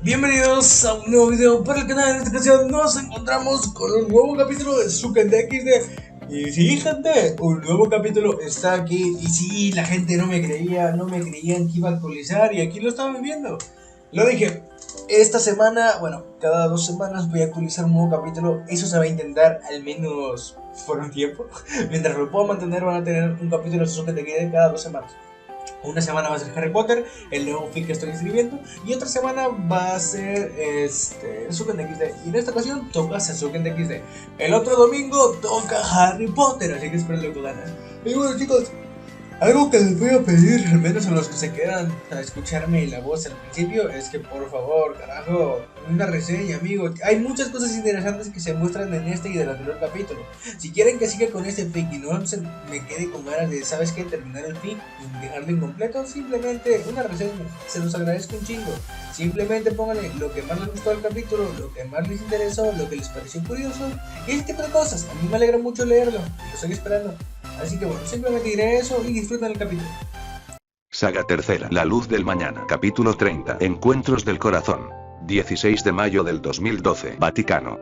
Bienvenidos a un nuevo video para el canal. En esta ocasión nos encontramos con un nuevo capítulo de Suken XD. Y sí, gente, un nuevo capítulo está aquí. Y sí, la gente no me creían que iba a actualizar. Y aquí lo estamos viendo. Lo dije, esta semana, bueno, cada 2 semanas voy a actualizar un nuevo capítulo. Eso se va a intentar al menos por un tiempo. Mientras lo puedo mantener, van a tener un capítulo de Suken XD cada 2 semanas. Una semana va a ser Harry Potter, el nuevo fic que estoy escribiendo, y otra semana va a ser Sasuke XD. Y en esta ocasión toca Sasuke XD. El otro domingo toca Harry Potter, así que espero con ganas. Y bueno, chicos, algo que les voy a pedir, al menos a los que se quedan a escucharme la voz al principio, es que por favor, carajo, una reseña, amigo. Hay muchas cosas interesantes que se muestran en este y del anterior capítulo. Si quieren que siga con este fic y no se me quede con ganas de, ¿sabes qué? Terminar el fic y dejarlo incompleto, simplemente una reseña. Se los agradezco un chingo. Simplemente pónganle lo que más les gustó del capítulo, lo que más les interesó, lo que les pareció curioso y ese tipo de cosas. A mí me alegra mucho leerlo y lo estoy esperando. Así que bueno, simplemente diré eso y disfruten el capítulo. Saga tercera, La luz del mañana, capítulo 30, Encuentros del corazón. 16 de mayo del 2012, Vaticano.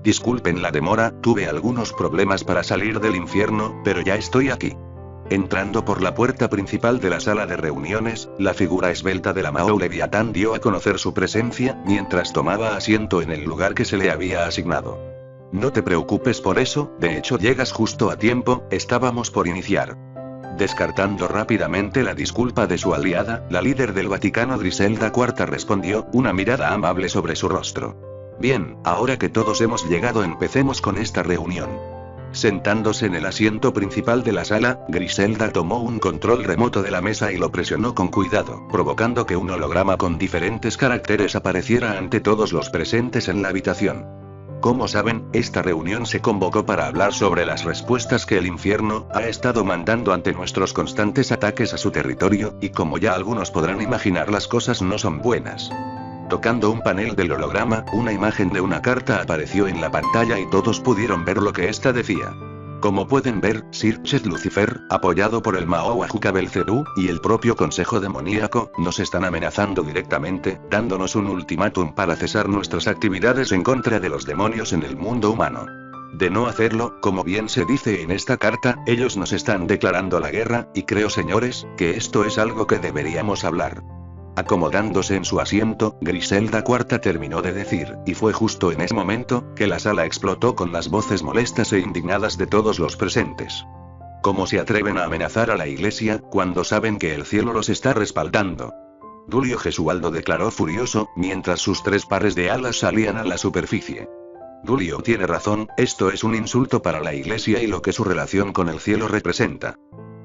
Disculpen la demora, tuve algunos problemas para salir del infierno, pero ya estoy aquí. Entrando por la puerta principal de la sala de reuniones, la figura esbelta de la Mao Leviatán dio a conocer su presencia, mientras tomaba asiento en el lugar que se le había asignado. No te preocupes por eso, de hecho llegas justo a tiempo, estábamos por iniciar. Descartando rápidamente la disculpa de su aliada, la líder del Vaticano Griselda IV respondió, una mirada amable sobre su rostro. Bien, ahora que todos hemos llegado, empecemos con esta reunión. Sentándose en el asiento principal de la sala, Griselda tomó un control remoto de la mesa y lo presionó con cuidado, provocando que un holograma con diferentes caracteres apareciera ante todos los presentes en la habitación. Como saben, esta reunión se convocó para hablar sobre las respuestas que el infierno ha estado mandando ante nuestros constantes ataques a su territorio, y como ya algunos podrán imaginar, las cosas no son buenas. Tocando un panel del holograma, una imagen de una carta apareció en la pantalla y todos pudieron ver lo que ésta decía. Como pueden ver, Sir Chet Lucifer, apoyado por el Mahowajuka Belcebú, y el propio Consejo Demoníaco, nos están amenazando directamente, dándonos un ultimátum para cesar nuestras actividades en contra de los demonios en el mundo humano. De no hacerlo, como bien se dice en esta carta, ellos nos están declarando la guerra, y creo, señores, que esto es algo que deberíamos hablar. Acomodándose en su asiento, Griselda IV terminó de decir, y fue justo en ese momento, que la sala explotó con las voces molestas e indignadas de todos los presentes. ¿Cómo se atreven a amenazar a la iglesia, cuando saben que el cielo los está respaldando? Dulio Gesualdo declaró furioso, mientras sus 3 pares de alas salían a la superficie. Dulio tiene razón, esto es un insulto para la iglesia y lo que su relación con el cielo representa.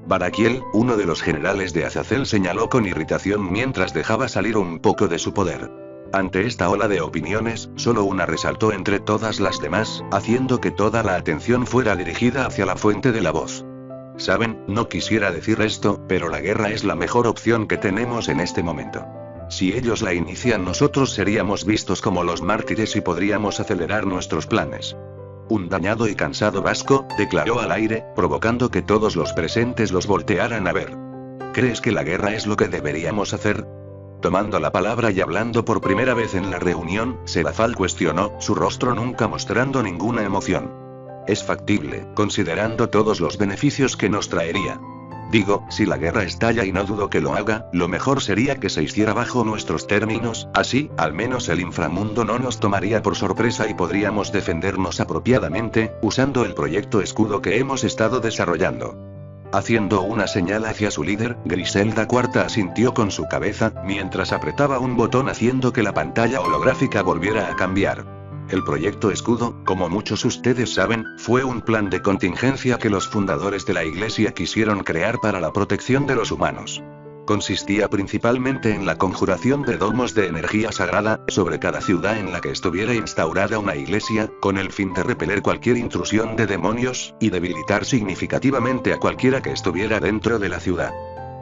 Barakiel, uno de los generales de Azazel, señaló con irritación mientras dejaba salir un poco de su poder. Ante esta ola de opiniones, solo una resaltó entre todas las demás, haciendo que toda la atención fuera dirigida hacia la fuente de la voz. Saben, no quisiera decir esto, pero la guerra es la mejor opción que tenemos en este momento. Si ellos la inician, nosotros seríamos vistos como los mártires y podríamos acelerar nuestros planes. Un dañado y cansado vasco declaró al aire, provocando que todos los presentes los voltearan a ver. ¿Crees que la guerra es lo que deberíamos hacer? Tomando la palabra y hablando por primera vez en la reunión, Serafal cuestionó, su rostro nunca mostrando ninguna emoción. Es factible, considerando todos los beneficios que nos traería. Digo, si la guerra estalla, y no dudo que lo haga, lo mejor sería que se hiciera bajo nuestros términos, así, al menos el inframundo no nos tomaría por sorpresa y podríamos defendernos apropiadamente, usando el proyecto escudo que hemos estado desarrollando. Haciendo una señal hacia su líder, Griselda IV asintió con su cabeza, mientras apretaba un botón haciendo que la pantalla holográfica volviera a cambiar. El proyecto escudo, como muchos ustedes saben, fue un plan de contingencia que los fundadores de la iglesia quisieron crear para la protección de los humanos. Consistía principalmente en la conjuración de domos de energía sagrada, sobre cada ciudad en la que estuviera instaurada una iglesia, con el fin de repeler cualquier intrusión de demonios, y debilitar significativamente a cualquiera que estuviera dentro de la ciudad.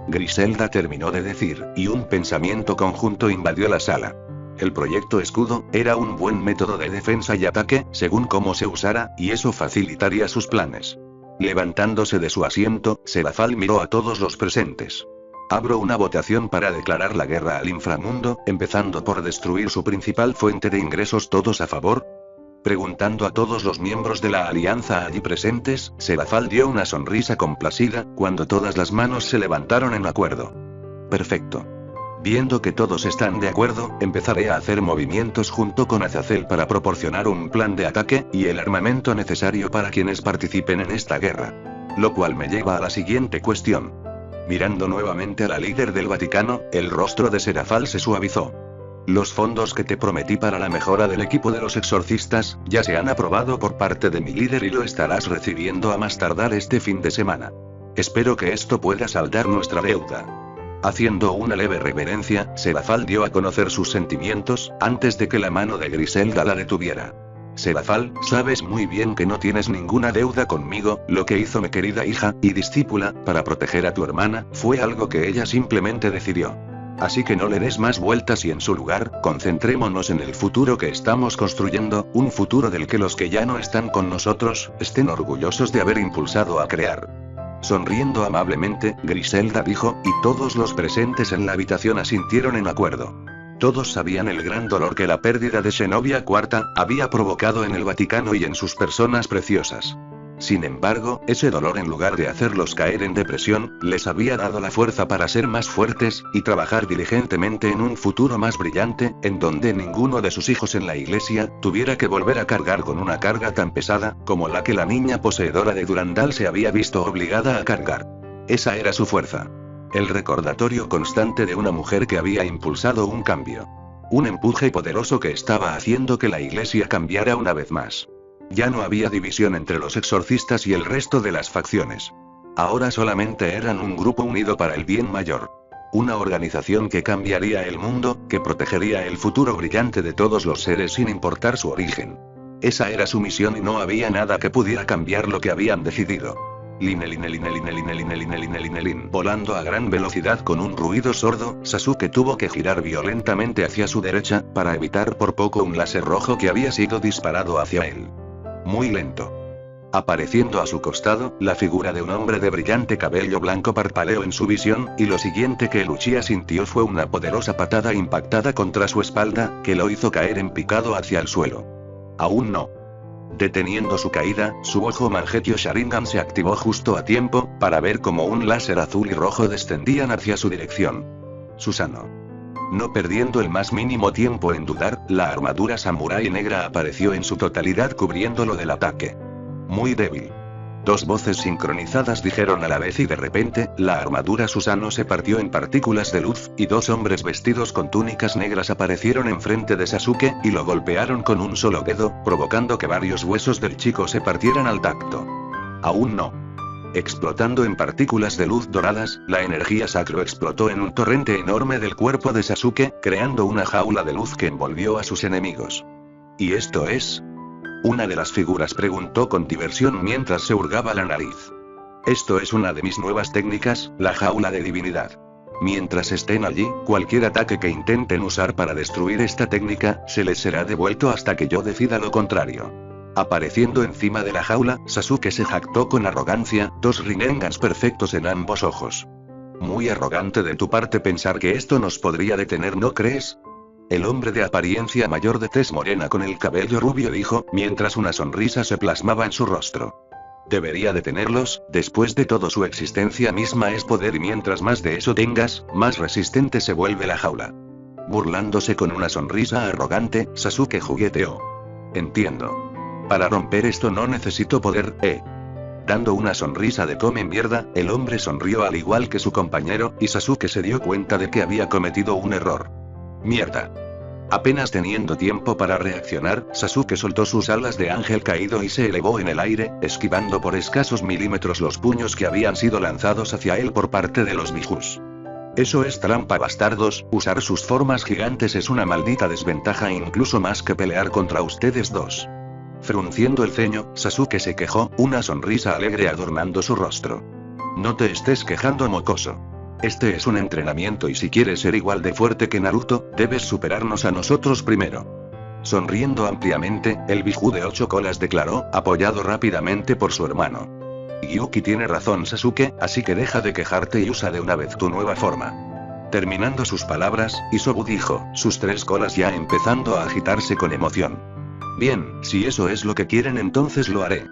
Griselda terminó de decir, y un pensamiento conjunto invadió la sala. El proyecto escudo era un buen método de defensa y ataque, según cómo se usara, y eso facilitaría sus planes. Levantándose de su asiento, Serafal miró a todos los presentes. Abro una votación para declarar la guerra al inframundo, empezando por destruir su principal fuente de ingresos. ¿Todos a favor? Preguntando a todos los miembros de la alianza allí presentes, Serafal dio una sonrisa complacida, cuando todas las manos se levantaron en acuerdo. Perfecto. Viendo que todos están de acuerdo, empezaré a hacer movimientos junto con Azazel para proporcionar un plan de ataque, y el armamento necesario para quienes participen en esta guerra. Lo cual me lleva a la siguiente cuestión. Mirando nuevamente a la líder del Vaticano, el rostro de Serafal se suavizó. Los fondos que te prometí para la mejora del equipo de los exorcistas, ya se han aprobado por parte de mi líder y lo estarás recibiendo a más tardar este fin de semana. Espero que esto pueda saldar nuestra deuda. Haciendo una leve reverencia, Serafal dio a conocer sus sentimientos, antes de que la mano de Griselda la detuviera. Serafal, sabes muy bien que no tienes ninguna deuda conmigo, lo que hizo mi querida hija, y discípula, para proteger a tu hermana, fue algo que ella simplemente decidió. Así que no le des más vueltas y en su lugar, concentrémonos en el futuro que estamos construyendo, un futuro del que los que ya no están con nosotros, estén orgullosos de haber impulsado a crear. Sonriendo amablemente, Griselda dijo, y todos los presentes en la habitación asintieron en acuerdo. Todos sabían el gran dolor que la pérdida de Zenobia IV había provocado en el Vaticano y en sus personas preciosas. Sin embargo, ese dolor, en lugar de hacerlos caer en depresión, les había dado la fuerza para ser más fuertes, y trabajar diligentemente en un futuro más brillante, en donde ninguno de sus hijos en la iglesia, tuviera que volver a cargar con una carga tan pesada, como la que la niña poseedora de Durandal se había visto obligada a cargar. Esa era su fuerza. El recordatorio constante de una mujer que había impulsado un cambio. Un empuje poderoso que estaba haciendo que la iglesia cambiara una vez más. Ya no había división entre los exorcistas y el resto de las facciones. Ahora solamente eran un grupo unido para el bien mayor. Una organización que cambiaría el mundo, que protegería el futuro brillante de todos los seres sin importar su origen. Esa era su misión y no había nada que pudiera cambiar lo que habían decidido. Volando a gran velocidad con un ruido sordo, Sasuke tuvo que girar violentamente hacia su derecha, para evitar por poco un láser rojo que había sido disparado hacia él. Muy lento. Apareciendo a su costado, la figura de un hombre de brillante cabello blanco parpadeó en su visión, y lo siguiente que el Uchiha sintió fue una poderosa patada impactada contra su espalda, que lo hizo caer en picado hacia el suelo. Aún no. Deteniendo su caída, su ojo Mangekyō Sharingan se activó justo a tiempo, para ver cómo un láser azul y rojo descendían hacia su dirección. Susanoo. No perdiendo el más mínimo tiempo en dudar, la armadura samurái negra apareció en su totalidad cubriéndolo del ataque. Muy débil. Dos voces sincronizadas dijeron a la vez y de repente, la armadura Susanoo se partió en partículas de luz, y dos hombres vestidos con túnicas negras aparecieron enfrente de Sasuke, y lo golpearon con un solo dedo, provocando que varios huesos del chico se partieran al tacto. Aún no. Explotando en partículas de luz doradas, la energía sacro explotó en un torrente enorme del cuerpo de Sasuke, creando una jaula de luz que envolvió a sus enemigos. ¿Y esto es? Una de las figuras preguntó con diversión mientras se hurgaba la nariz. Esto es una de mis nuevas técnicas, la jaula de divinidad. Mientras estén allí, cualquier ataque que intenten usar para destruir esta técnica, se les será devuelto hasta que yo decida lo contrario. Apareciendo encima de la jaula, Sasuke se jactó con arrogancia, dos Rinengans perfectos en ambos ojos. Muy arrogante de tu parte pensar que esto nos podría detener, ¿no crees? El hombre de apariencia mayor de tez morena con el cabello rubio dijo, mientras una sonrisa se plasmaba en su rostro. Debería detenerlos, después de todo su existencia misma es poder y mientras más de eso tengas, más resistente se vuelve la jaula. Burlándose con una sonrisa arrogante, Sasuke jugueteó. Entiendo. Para romper esto no necesito poder, Dando una sonrisa de come mierda, el hombre sonrió al igual que su compañero, y Sasuke se dio cuenta de que había cometido un error. Mierda. Apenas teniendo tiempo para reaccionar, Sasuke soltó sus alas de ángel caído y se elevó en el aire, esquivando por escasos milímetros los puños que habían sido lanzados hacia él por parte de los bijus. Eso es trampa, bastardos, usar sus formas gigantes es una maldita desventaja incluso más que pelear contra ustedes dos. Frunciendo el ceño, Sasuke se quejó, una sonrisa alegre adornando su rostro. No te estés quejando, mocoso. Este es un entrenamiento y si quieres ser igual de fuerte que Naruto, debes superarnos a nosotros primero. Sonriendo ampliamente, el Biju de 8 colas declaró, apoyado rápidamente por su hermano. Gyuki tiene razón, Sasuke, así que deja de quejarte y usa de una vez tu nueva forma. Terminando sus palabras, Isobu dijo, sus 3 colas ya empezando a agitarse con emoción. Bien, si eso es lo que quieren entonces lo haré.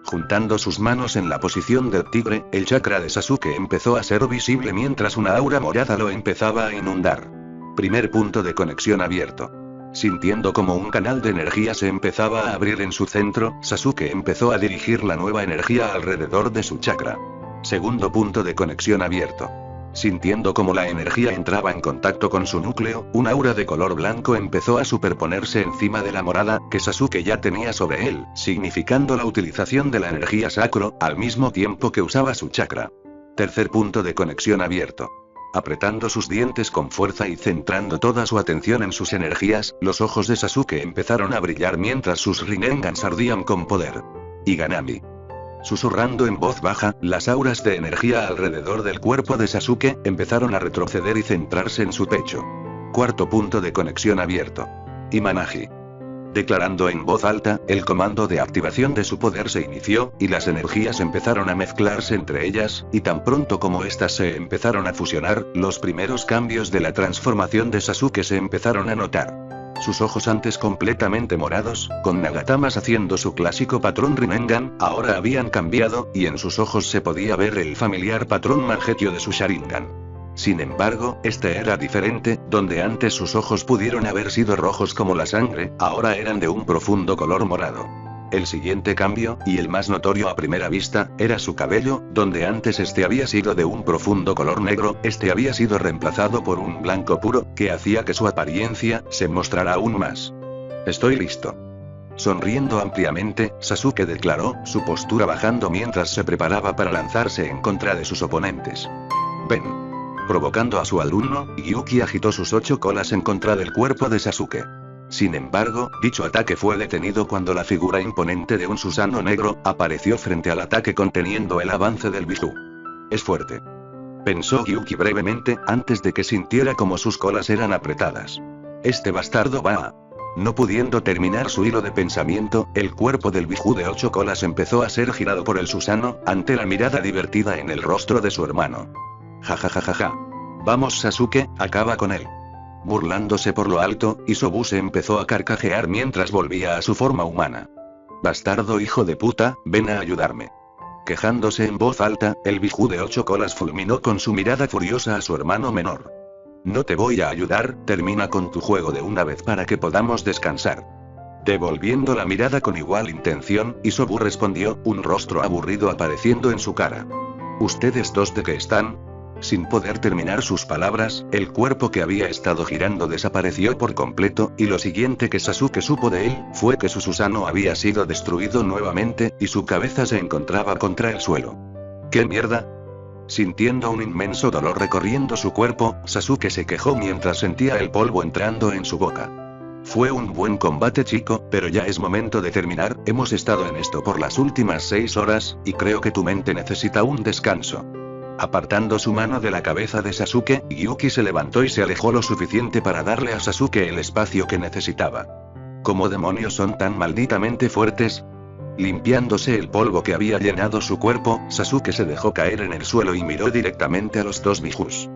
Juntando sus manos en la posición del tigre, el chakra de Sasuke empezó a ser visible mientras una aura morada lo empezaba a inundar. Primer punto de conexión abierto. Sintiendo como un canal de energía se empezaba a abrir en su centro, Sasuke empezó a dirigir la nueva energía alrededor de su chakra. Segundo punto de conexión abierto. Sintiendo como la energía entraba en contacto con su núcleo, un aura de color blanco empezó a superponerse encima de la morada que Sasuke ya tenía sobre él, significando la utilización de la energía sacro, al mismo tiempo que usaba su chakra. Tercer punto de conexión abierto. Apretando sus dientes con fuerza y centrando toda su atención en sus energías, los ojos de Sasuke empezaron a brillar mientras sus Rinnegan ardían con poder. Iganami. Susurrando en voz baja, las auras de energía alrededor del cuerpo de Sasuke empezaron a retroceder y centrarse en su pecho. Cuarto punto de conexión abierto. Imanagi. Declarando en voz alta, el comando de activación de su poder se inició, y las energías empezaron a mezclarse entre ellas, y tan pronto como éstas se empezaron a fusionar, los primeros cambios de la transformación de Sasuke se empezaron a notar. Sus ojos antes completamente morados, con Nagatamas haciendo su clásico patrón Rinnegan, ahora habían cambiado, y en sus ojos se podía ver el familiar patrón Mangekyō de su Sharingan. Sin embargo, este era diferente, donde antes sus ojos pudieron haber sido rojos como la sangre, ahora eran de un profundo color morado. El siguiente cambio, y el más notorio a primera vista, era su cabello, donde antes este había sido de un profundo color negro, este había sido reemplazado por un blanco puro, que hacía que su apariencia se mostrara aún más. Estoy listo. Sonriendo ampliamente, Sasuke declaró, su postura bajando mientras se preparaba para lanzarse en contra de sus oponentes. Ven. Provocando a su alumno, Gyuki agitó sus 8 colas en contra del cuerpo de Sasuke. Sin embargo, dicho ataque fue detenido cuando la figura imponente de un Susanoo negro apareció frente al ataque conteniendo el avance del Biju. Es fuerte. Pensó Gyuki brevemente, antes de que sintiera como sus colas eran apretadas. Este bastardo va a... No pudiendo terminar su hilo de pensamiento, el cuerpo del Biju de 8 colas empezó a ser girado por el Susanoo, ante la mirada divertida en el rostro de su hermano. Jajajajaja. Vamos Sasuke, acaba con él. Burlándose por lo alto, Isobu se empezó a carcajear mientras volvía a su forma humana. Bastardo hijo de puta, ven a ayudarme. Quejándose en voz alta, el Biju de 8 colas fulminó con su mirada furiosa a su hermano menor. No te voy a ayudar, termina con tu juego de una vez para que podamos descansar. Devolviendo la mirada con igual intención, Isobu respondió, un rostro aburrido apareciendo en su cara. ¿Ustedes dos de qué están? Sin poder terminar sus palabras, el cuerpo que había estado girando desapareció por completo, y lo siguiente que Sasuke supo de él, fue que su Susanoo había sido destruido nuevamente, y su cabeza se encontraba contra el suelo. ¿Qué mierda? Sintiendo un inmenso dolor recorriendo su cuerpo, Sasuke se quejó mientras sentía el polvo entrando en su boca. Fue un buen combate chico, pero ya es momento de terminar, hemos estado en esto por las últimas 6 horas, y creo que tu mente necesita un descanso. Apartando su mano de la cabeza de Sasuke, Gyuki se levantó y se alejó lo suficiente para darle a Sasuke el espacio que necesitaba. ¿Cómo demonios son tan malditamente fuertes? Limpiándose el polvo que había llenado su cuerpo, Sasuke se dejó caer en el suelo y miró directamente a los 2 Bijus.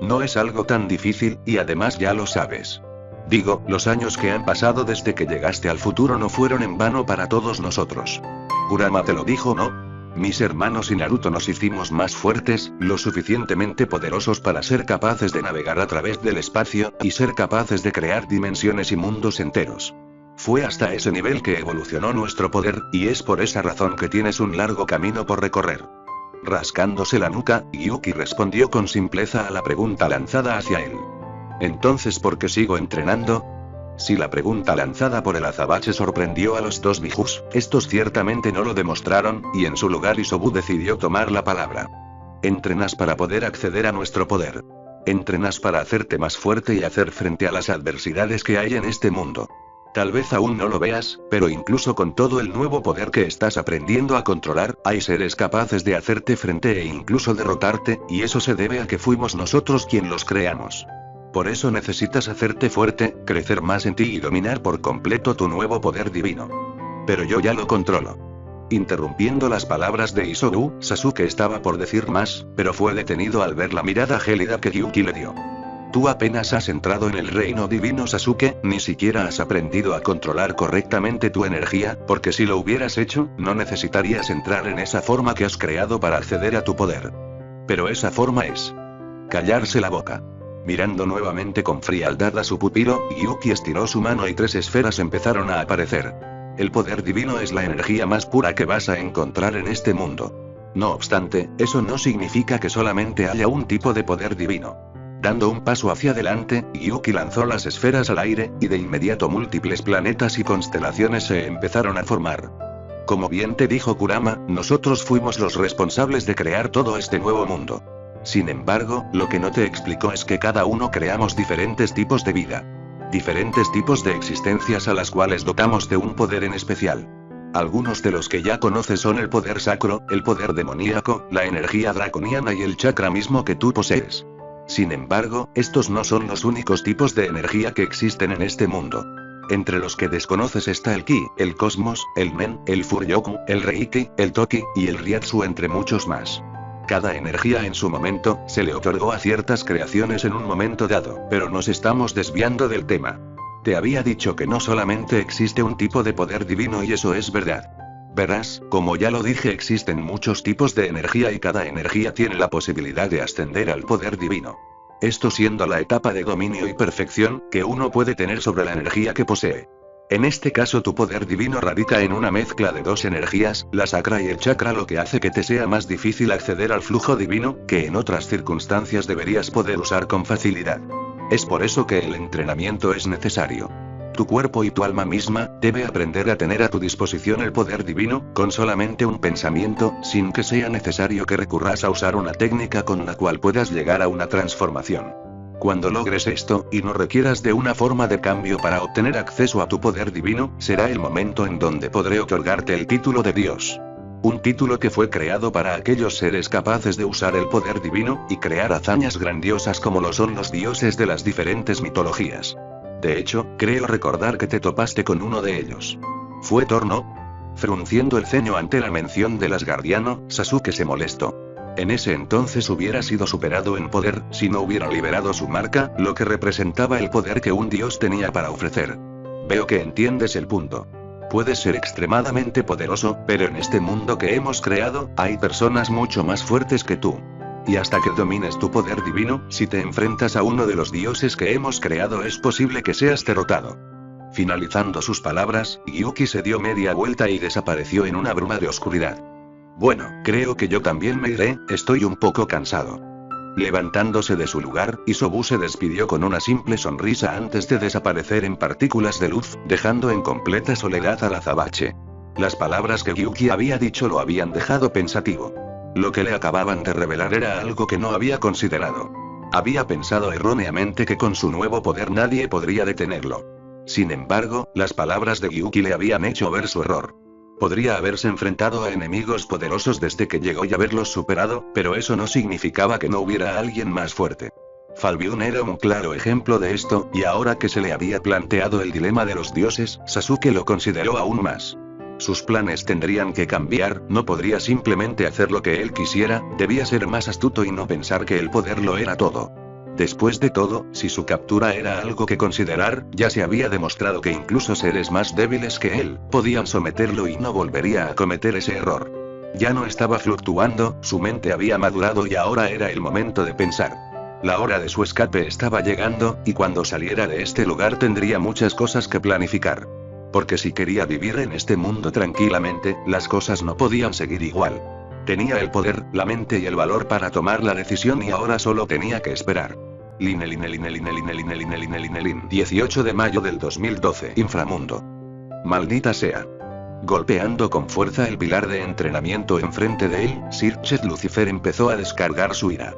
No es algo tan difícil, y además ya lo sabes. Digo, los años que han pasado desde que llegaste al futuro no fueron en vano para todos nosotros. Kurama te lo dijo, ¿no? Mis hermanos y Naruto nos hicimos más fuertes, lo suficientemente poderosos para ser capaces de navegar a través del espacio, y ser capaces de crear dimensiones y mundos enteros. Fue hasta ese nivel que evolucionó nuestro poder, y es por esa razón que tienes un largo camino por recorrer. Rascándose la nuca, Gyuki respondió con simpleza a la pregunta lanzada hacia él. Entonces, ¿por qué sigo entrenando? Si la pregunta lanzada por el azabache sorprendió a los 2 Bijus, estos ciertamente no lo demostraron, y en su lugar Isobu decidió tomar la palabra. Entrenas para poder acceder a nuestro poder. Entrenas para hacerte más fuerte y hacer frente a las adversidades que hay en este mundo. Tal vez aún no lo veas, pero incluso con todo el nuevo poder que estás aprendiendo a controlar, hay seres capaces de hacerte frente e incluso derrotarte, y eso se debe a que fuimos nosotros quien los creamos. Por eso necesitas hacerte fuerte, crecer más en ti y dominar por completo tu nuevo poder divino. Pero yo ya lo controlo. interrumpiendo las palabras de Isobu. Sasuke estaba por decir más, pero fue detenido al ver la mirada gélida que Gyuki le dio. Tú apenas has entrado en el reino divino, Sasuke, ni siquiera has aprendido a controlar correctamente tu energía, porque si lo hubieras hecho, no necesitarías entrar en esa forma que has creado para acceder a tu poder. Pero esa forma es callarse la boca. Mirando nuevamente con frialdad a su pupilo, Gyuki estiró su mano y 3 esferas empezaron a aparecer. El poder divino es la energía más pura que vas a encontrar en este mundo. No obstante, eso no significa que solamente haya un tipo de poder divino. Dando un paso hacia adelante, Gyuki lanzó las esferas al aire, y de inmediato múltiples planetas y constelaciones se empezaron a formar. Como bien te dijo Kurama, nosotros fuimos los responsables de crear todo este nuevo mundo. Sin embargo, lo que no te explicó es que cada uno creamos diferentes tipos de vida. Diferentes tipos de existencias a las cuales dotamos de un poder en especial. Algunos de los que ya conoces son el poder sacro, el poder demoníaco, la energía draconiana y el chakra mismo que tú posees. Sin embargo, estos no son los únicos tipos de energía que existen en este mundo. Entre los que desconoces está el Ki, el Cosmos, el Men, el Furyoku, el Reiki, el Toki, y el Ryatsu, entre muchos más. Cada energía en su momento, se le otorgó a ciertas creaciones en un momento dado, pero nos estamos desviando del tema. Te había dicho que no solamente existe un tipo de poder divino y eso es verdad. Verás, como ya lo dije, existen muchos tipos de energía y cada energía tiene la posibilidad de ascender al poder divino. Esto siendo la etapa de dominio y perfección que uno puede tener sobre la energía que posee. En este caso tu poder divino radica en una mezcla de 2 energías, la sacra y el chakra, lo que hace que te sea más difícil acceder al flujo divino, que en otras circunstancias deberías poder usar con facilidad. Es por eso que el entrenamiento es necesario. Tu cuerpo y tu alma misma, debe aprender a tener a tu disposición el poder divino, con solamente un pensamiento, sin que sea necesario que recurras a usar una técnica con la cual puedas llegar a una transformación. Cuando logres esto, y no requieras de una forma de cambio para obtener acceso a tu poder divino, será el momento en donde podré otorgarte el título de Dios. Un título que fue creado para aquellos seres capaces de usar el poder divino, y crear hazañas grandiosas como lo son los dioses de las diferentes mitologías. De hecho, creo recordar que te topaste con uno de ellos. ¿Fue Thor, no? Frunciendo el ceño ante la mención del Asgardiano, Sasuke se molestó. En ese entonces hubiera sido superado en poder, si no hubiera liberado su marca, lo que representaba el poder que un dios tenía para ofrecer. Veo que entiendes el punto. Puedes ser extremadamente poderoso, pero en este mundo que hemos creado, hay personas mucho más fuertes que tú. Y hasta que domines tu poder divino, si te enfrentas a uno de los dioses que hemos creado es posible que seas derrotado. Finalizando sus palabras, Gyuki se dio media vuelta y desapareció en una bruma de oscuridad. Bueno, creo que yo también me iré, estoy un poco cansado. Levantándose de su lugar, Isobu se despidió con una simple sonrisa antes de desaparecer en partículas de luz, dejando en completa soledad al azabache. Las palabras que Gyuki había dicho lo habían dejado pensativo. Lo que le acababan de revelar era algo que no había considerado. Había pensado erróneamente que con su nuevo poder nadie podría detenerlo. Sin embargo, las palabras de Gyuki le habían hecho ver su error. Podría haberse enfrentado a enemigos poderosos desde que llegó y haberlos superado, pero eso no significaba que no hubiera alguien más fuerte. Falbion era un claro ejemplo de esto, y ahora que se le había planteado el dilema de los dioses, Sasuke lo consideró aún más. Sus planes tendrían que cambiar, no podría simplemente hacer lo que él quisiera, debía ser más astuto y no pensar que el poder lo era todo. Después de todo, si su captura era algo que considerar, ya se había demostrado que incluso seres más débiles que él, podían someterlo y no volvería a cometer ese error. Ya no estaba fluctuando, su mente había madurado y ahora era el momento de pensar. La hora de su escape estaba llegando, y cuando saliera de este lugar tendría muchas cosas que planificar. Porque si quería vivir en este mundo tranquilamente, las cosas no podían seguir igual. Tenía el poder, la mente y el valor para tomar la decisión y ahora solo tenía que esperar. 18 de mayo del 2012. Inframundo. Maldita sea. Golpeando con fuerza el pilar de entrenamiento enfrente de él, Sirchet Lucifer empezó a descargar su ira.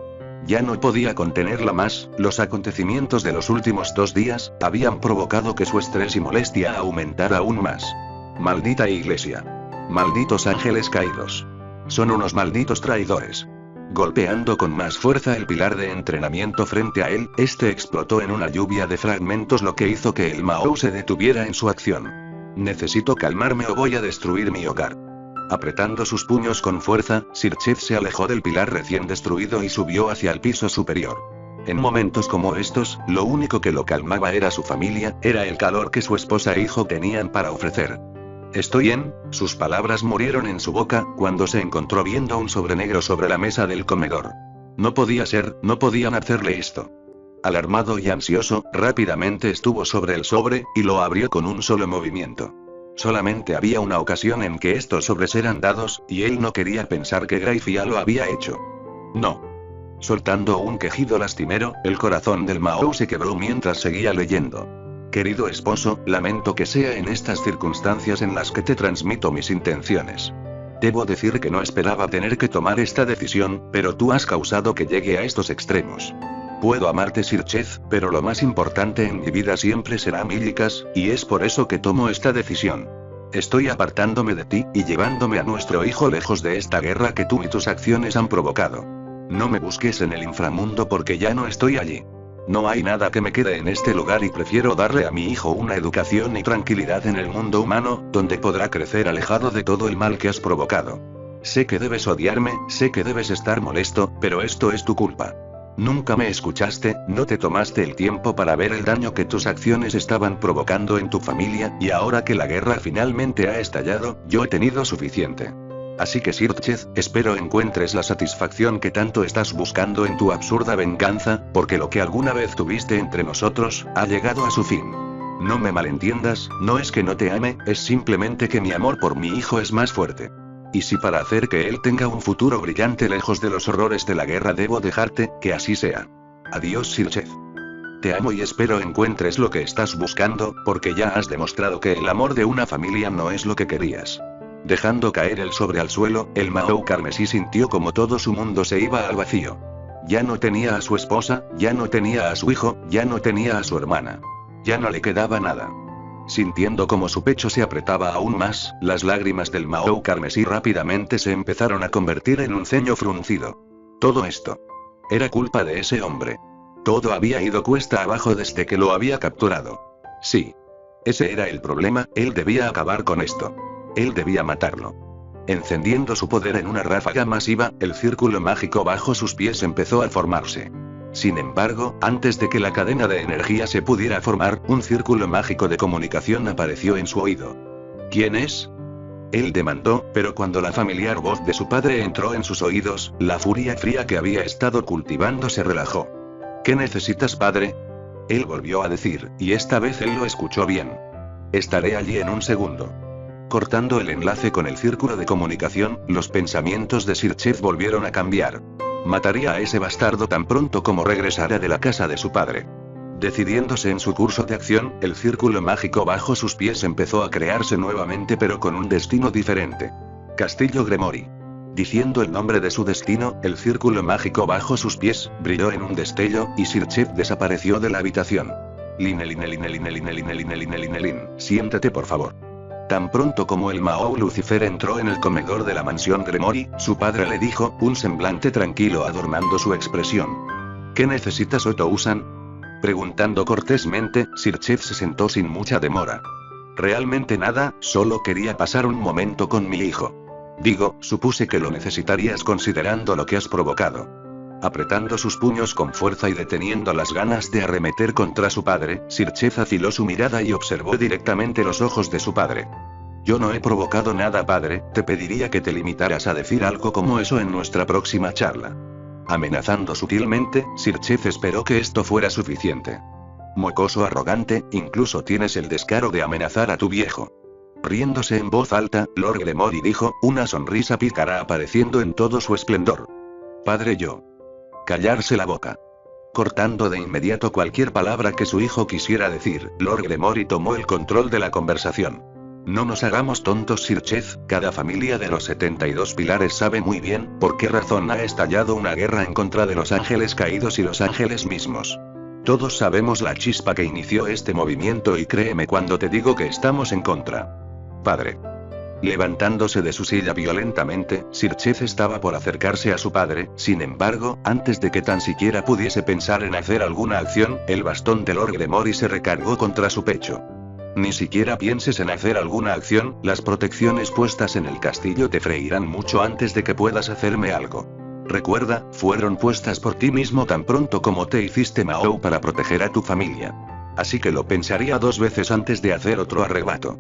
Ya no podía contenerla más, los acontecimientos de los últimos 2 días, habían provocado que su estrés y molestia aumentara aún más. Maldita iglesia. Malditos ángeles caídos. Son unos malditos traidores. Golpeando con más fuerza el pilar de entrenamiento frente a él, este explotó en una lluvia de fragmentos, lo que hizo que el Mao se detuviera en su acción. Necesito calmarme o voy a destruir mi hogar. Apretando sus puños con fuerza, Sirchef se alejó del pilar recién destruido y subió hacia el piso superior. En momentos como estos, lo único que lo calmaba era su familia, era el calor que su esposa e hijo tenían para ofrecer. Estoy en, sus palabras murieron en su boca, cuando se encontró viendo un sobre negro sobre la mesa del comedor. No podía ser, no podían hacerle esto. Alarmado y ansioso, rápidamente estuvo sobre el sobre, y lo abrió con un solo movimiento. Solamente había una ocasión en que estos sobres eran dados, y él no quería pensar que Gracia lo había hecho. No. Soltando un quejido lastimero, el corazón del Mao se quebró mientras seguía leyendo. Querido esposo, lamento que sea en estas circunstancias en las que te transmito mis intenciones. Debo decir que no esperaba tener que tomar esta decisión, pero tú has causado que llegue a estos extremos. Puedo amarte, Sirchef, pero lo más importante en mi vida siempre será Milikas, y es por eso que tomo esta decisión. Estoy apartándome de ti, y llevándome a nuestro hijo lejos de esta guerra que tú y tus acciones han provocado. No me busques en el inframundo porque ya no estoy allí. No hay nada que me quede en este lugar y prefiero darle a mi hijo una educación y tranquilidad en el mundo humano, donde podrá crecer alejado de todo el mal que has provocado. Sé que debes odiarme, sé que debes estar molesto, pero esto es tu culpa. Nunca me escuchaste, no te tomaste el tiempo para ver el daño que tus acciones estaban provocando en tu familia, y ahora que la guerra finalmente ha estallado, yo he tenido suficiente. Así que Sirchef, espero encuentres la satisfacción que tanto estás buscando en tu absurda venganza, porque lo que alguna vez tuviste entre nosotros, ha llegado a su fin. No me malentiendas, no es que no te ame, es simplemente que mi amor por mi hijo es más fuerte. Y si para hacer que él tenga un futuro brillante lejos de los horrores de la guerra debo dejarte, que así sea. Adiós, Sirchef. Te amo y espero encuentres lo que estás buscando, porque ya has demostrado que el amor de una familia no es lo que querías. Dejando caer el sobre al suelo, el Mao carmesí sintió como todo su mundo se iba al vacío. Ya no tenía a su esposa, ya no tenía a su hijo, ya no tenía a su hermana. Ya no le quedaba nada. Sintiendo como su pecho se apretaba aún más, las lágrimas del Mao carmesí rápidamente se empezaron a convertir en un ceño fruncido. Todo esto era culpa de ese hombre. Todo había ido cuesta abajo desde que lo había capturado. Sí. Ese era el problema, él debía acabar con esto. Él debía matarlo. Encendiendo su poder en una ráfaga masiva, el círculo mágico bajo sus pies empezó a formarse. Sin embargo, antes de que la cadena de energía se pudiera formar, un círculo mágico de comunicación apareció en su oído. ¿Quién es? Él demandó, pero cuando la familiar voz de su padre entró en sus oídos, la furia fría que había estado cultivando se relajó. ¿Qué necesitas, padre? Él volvió a decir, y esta vez él lo escuchó bien. Estaré allí en un segundo. Cortando el enlace con el círculo de comunicación, los pensamientos de Sirchef volvieron a cambiar. Mataría a ese bastardo tan pronto como regresara de la casa de su padre. Decidiéndose en su curso de acción, el círculo mágico bajo sus pies empezó a crearse nuevamente pero con un destino diferente. Castillo Gremory. Diciendo el nombre de su destino, el círculo mágico bajo sus pies brilló en un destello, y Sirchef desapareció de la habitación. Siéntate por favor. Tan pronto como el Mao Lucifer entró en el comedor de la mansión Gremory, su padre le dijo, un semblante tranquilo adornando su expresión. ¿Qué necesitas, Otousan? Preguntando cortésmente, Sirchef se sentó sin mucha demora. Realmente nada, solo quería pasar un momento con mi hijo. Digo, supuse que lo necesitarías considerando lo que has provocado. Apretando sus puños con fuerza y deteniendo las ganas de arremeter contra su padre, Sirchef afiló su mirada y observó directamente los ojos de su padre. Yo no he provocado nada, padre, te pediría que te limitaras a decir algo como eso en nuestra próxima charla. Amenazando sutilmente, Sirchef esperó que esto fuera suficiente. Mocoso arrogante, incluso tienes el descaro de amenazar a tu viejo. Riéndose en voz alta, Lord Gremory dijo, una sonrisa pícara apareciendo en todo su esplendor. Padre, yo. Callarse la boca. Cortando de inmediato cualquier palabra que su hijo quisiera decir, Lord Gremory tomó el control de la conversación. No nos hagamos tontos, Sirchef, cada familia de los 72 pilares sabe muy bien por qué razón ha estallado una guerra en contra de los ángeles caídos y los ángeles mismos. Todos sabemos la chispa que inició este movimiento y créeme cuando te digo que estamos en contra. Padre. Levantándose de su silla violentamente, Sirchef estaba por acercarse a su padre, sin embargo, antes de que tan siquiera pudiese pensar en hacer alguna acción, el bastón de Lord Gremory se recargó contra su pecho. Ni siquiera pienses en hacer alguna acción, las protecciones puestas en el castillo te freirán mucho antes de que puedas hacerme algo. Recuerda, fueron puestas por ti mismo tan pronto como te hiciste Mao para proteger a tu familia. Así que lo pensaría 2 veces antes de hacer otro arrebato.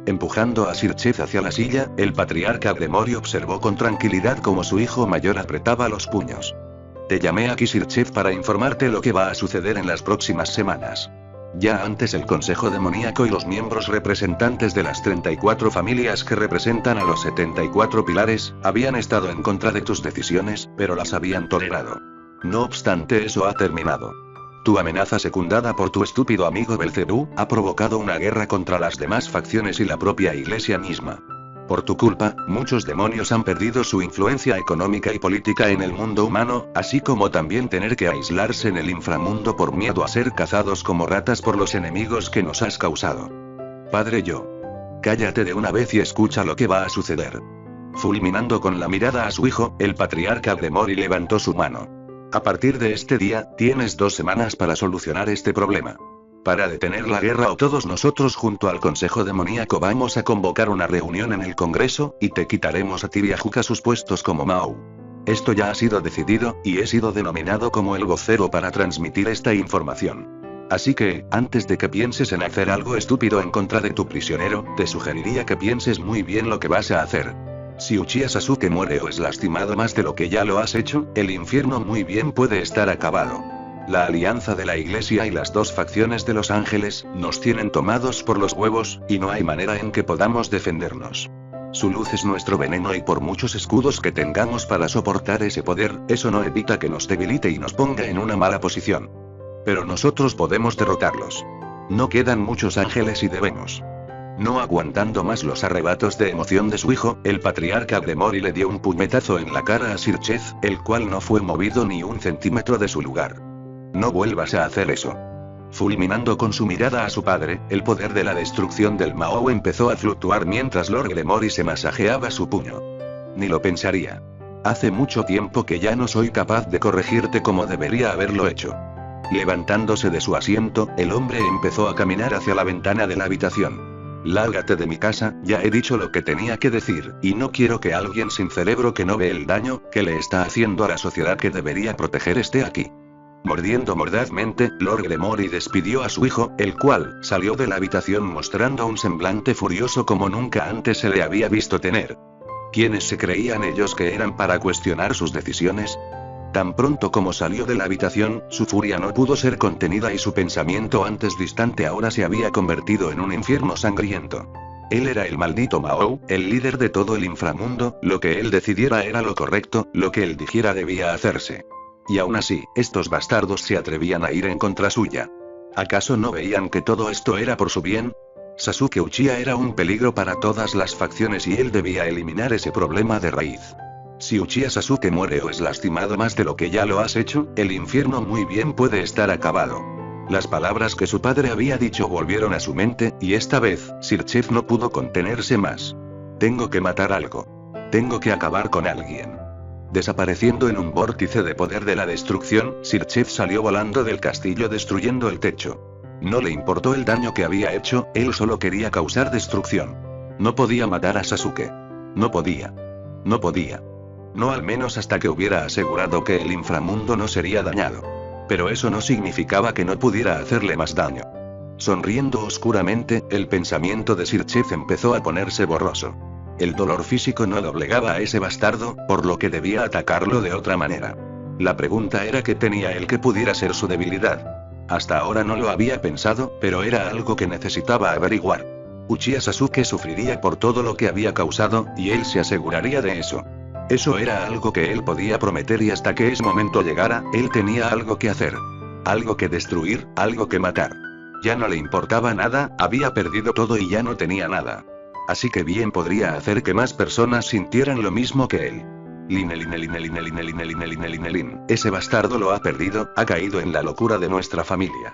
Empujando a Sir Chet hacia la silla, el patriarca Gremory observó con tranquilidad cómo su hijo mayor apretaba los puños. Te llamé aquí, Sir Chet, para informarte lo que va a suceder en las próximas semanas. Ya antes el Consejo Demoníaco y los miembros representantes de las 34 familias que representan a los 74 pilares, habían estado en contra de tus decisiones, pero las habían tolerado. No obstante, eso ha terminado. Tu amenaza, secundada por tu estúpido amigo Belcebú, ha provocado una guerra contra las demás facciones y la propia iglesia misma. Por tu culpa, muchos demonios han perdido su influencia económica y política en el mundo humano, así como también tener que aislarse en el inframundo por miedo a ser cazados como ratas por los enemigos que nos has causado. Padre Yo. Cállate de una vez y escucha lo que va a suceder. Fulminando con la mirada a su hijo, el patriarca Gremory levantó su mano. A partir de este día, tienes 2 semanas para solucionar este problema. Para detener la guerra, o todos nosotros junto al Consejo Demoníaco vamos a convocar una reunión en el Congreso, y te quitaremos a ti y a Juca sus puestos como Mao. Esto ya ha sido decidido, y he sido denominado como el vocero para transmitir esta información. Así que, antes de que pienses en hacer algo estúpido en contra de tu prisionero, te sugeriría que pienses muy bien lo que vas a hacer. Si Uchiha Sasuke muere o es lastimado más de lo que ya lo has hecho, el infierno muy bien puede estar acabado. La alianza de la iglesia y las 2 facciones de los ángeles, nos tienen tomados por los huevos, y no hay manera en que podamos defendernos. Su luz es nuestro veneno y por muchos escudos que tengamos para soportar ese poder, eso no evita que nos debilite y nos ponga en una mala posición. Pero nosotros podemos derrotarlos. No quedan muchos ángeles y debemos. No aguantando más los arrebatos de emoción de su hijo, el patriarca Gremory le dio un puñetazo en la cara a Sir Chet, el cual no fue movido ni 1 centímetro de su lugar. No vuelvas a hacer eso. Fulminando con su mirada a su padre, el poder de la destrucción del Mao empezó a fluctuar mientras Lord Gremory se masajeaba su puño. Ni lo pensaría. Hace mucho tiempo que ya no soy capaz de corregirte como debería haberlo hecho. Levantándose de su asiento, el hombre empezó a caminar hacia la ventana de la habitación. Lárgate de mi casa, ya he dicho lo que tenía que decir, y no quiero que alguien sin cerebro que no ve el daño que le está haciendo a la sociedad que debería proteger esté aquí. Mordiendo mordazmente, Lord Gremory despidió a su hijo, el cual salió de la habitación mostrando un semblante furioso como nunca antes se le había visto tener. ¿Quiénes se creían ellos que eran para cuestionar sus decisiones? Tan pronto como salió de la habitación, su furia no pudo ser contenida y su pensamiento antes distante ahora se había convertido en un infierno sangriento. Él era el maldito Mao, el líder de todo el inframundo, lo que él decidiera era lo correcto, lo que él dijera debía hacerse. Y aún así, estos bastardos se atrevían a ir en contra suya. ¿Acaso no veían que todo esto era por su bien? Sasuke Uchiha era un peligro para todas las facciones y él debía eliminar ese problema de raíz. Si Uchiha Sasuke muere o es lastimado más de lo que ya lo has hecho, el infierno muy bien puede estar acabado. Las palabras que su padre había dicho volvieron a su mente, y esta vez, Sir Chet no pudo contenerse más. Tengo que matar algo. Tengo que acabar con alguien. Desapareciendo en un vórtice de poder de la destrucción, Sir Chet salió volando del castillo destruyendo el techo. No le importó el daño que había hecho, él solo quería causar destrucción. No podía matar a Sasuke. No podía. No podía. No al menos hasta que hubiera asegurado que el inframundo no sería dañado. Pero eso no significaba que no pudiera hacerle más daño. Sonriendo oscuramente, el pensamiento de Sir Chet empezó a ponerse borroso. El dolor físico no doblegaba a ese bastardo, por lo que debía atacarlo de otra manera. La pregunta era qué tenía él que pudiera ser su debilidad. Hasta ahora no lo había pensado, pero era algo que necesitaba averiguar. Uchiha Sasuke sufriría por todo lo que había causado, y él se aseguraría de eso. Eso era algo que él podía prometer y hasta que ese momento llegara, él tenía algo que hacer. Algo que destruir, algo que matar. Ya no le importaba nada, había perdido todo y ya no tenía nada. Así que bien podría hacer que más personas sintieran lo mismo que él. Ese bastardo lo ha perdido, ha caído en la locura de nuestra familia.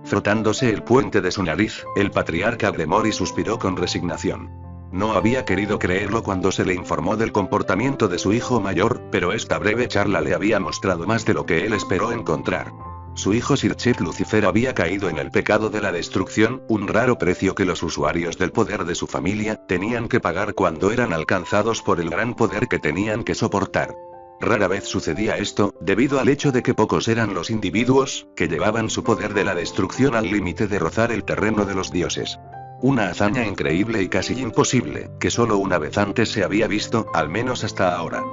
Frotándose el puente de su nariz, el patriarca Gremory suspiró con resignación. No había querido creerlo cuando se le informó del comportamiento de su hijo mayor, pero esta breve charla le había mostrado más de lo que él esperó encontrar. Su hijo Sir Lucifer había caído en el pecado de la destrucción, un raro precio que los usuarios del poder de su familia tenían que pagar cuando eran alcanzados por el gran poder que tenían que soportar. Rara vez sucedía esto, debido al hecho de que pocos eran los individuos que llevaban su poder de la destrucción al límite de rozar el terreno de los dioses. Una hazaña increíble y casi imposible, que solo una vez antes se había visto, al menos hasta ahora.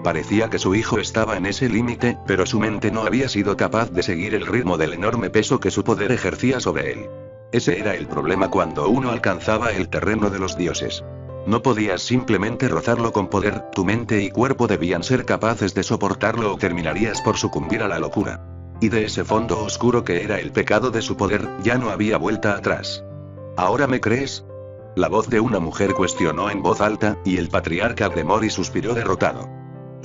Parecía que su hijo estaba en ese límite, pero su mente no había sido capaz de seguir el ritmo del enorme peso que su poder ejercía sobre él. Ese era el problema cuando uno alcanzaba el terreno de los dioses. No podías simplemente rozarlo con poder, tu mente y cuerpo debían ser capaces de soportarlo o terminarías por sucumbir a la locura. Y de ese fondo oscuro que era el pecado de su poder, ya no había vuelta atrás. ¿Ahora me crees? La voz de una mujer cuestionó en voz alta, y el patriarca Gremori suspiró derrotado.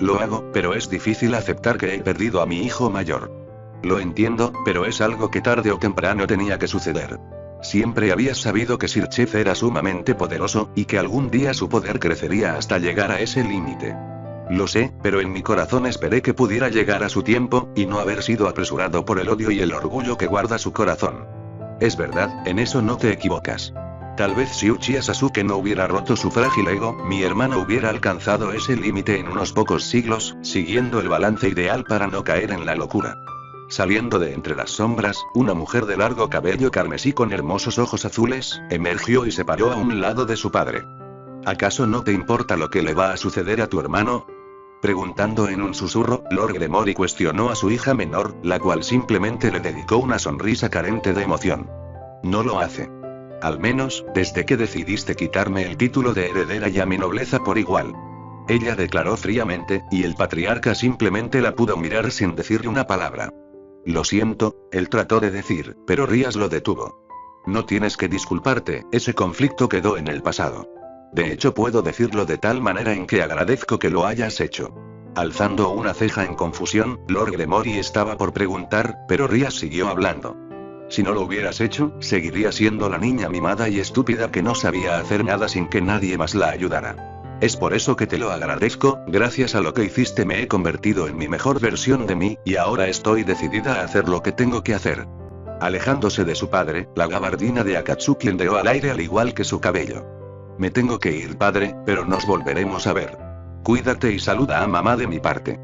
Lo hago, pero es difícil aceptar que he perdido a mi hijo mayor. Lo entiendo, pero es algo que tarde o temprano tenía que suceder. Siempre habías sabido que Sir era sumamente poderoso, y que algún día su poder crecería hasta llegar a ese límite. Lo sé, pero en mi corazón esperé que pudiera llegar a su tiempo, y no haber sido apresurado por el odio y el orgullo que guarda su corazón. Es verdad, en eso no te equivocas. Tal vez si Uchiha Sasuke no hubiera roto su frágil ego, mi hermano hubiera alcanzado ese límite en unos pocos siglos, siguiendo el balance ideal para no caer en la locura. Saliendo de entre las sombras, una mujer de largo cabello carmesí con hermosos ojos azules, emergió y se paró a un lado de su padre. ¿Acaso no te importa lo que le va a suceder a tu hermano? Preguntando en un susurro, Lord Gremori cuestionó a su hija menor, la cual simplemente le dedicó una sonrisa carente de emoción. No lo hace. Al menos, desde que decidiste quitarme el título de heredera y a mi nobleza por igual. Ella declaró fríamente, y el patriarca simplemente la pudo mirar sin decirle una palabra. Lo siento, él trató de decir, pero Rías lo detuvo. No tienes que disculparte, ese conflicto quedó en el pasado. De hecho puedo decirlo de tal manera en que agradezco que lo hayas hecho. Alzando una ceja en confusión, Lord Gremori estaba por preguntar, pero Rías siguió hablando. Si no lo hubieras hecho, seguiría siendo la niña mimada y estúpida que no sabía hacer nada sin que nadie más la ayudara. Es por eso que te lo agradezco, gracias a lo que hiciste me he convertido en mi mejor versión de mí, y ahora estoy decidida a hacer lo que tengo que hacer. Alejándose de su padre, la gabardina de Akatsuki ondeó al aire al igual que su cabello. Me tengo que ir, padre, pero nos volveremos a ver. Cuídate y saluda a mamá de mi parte.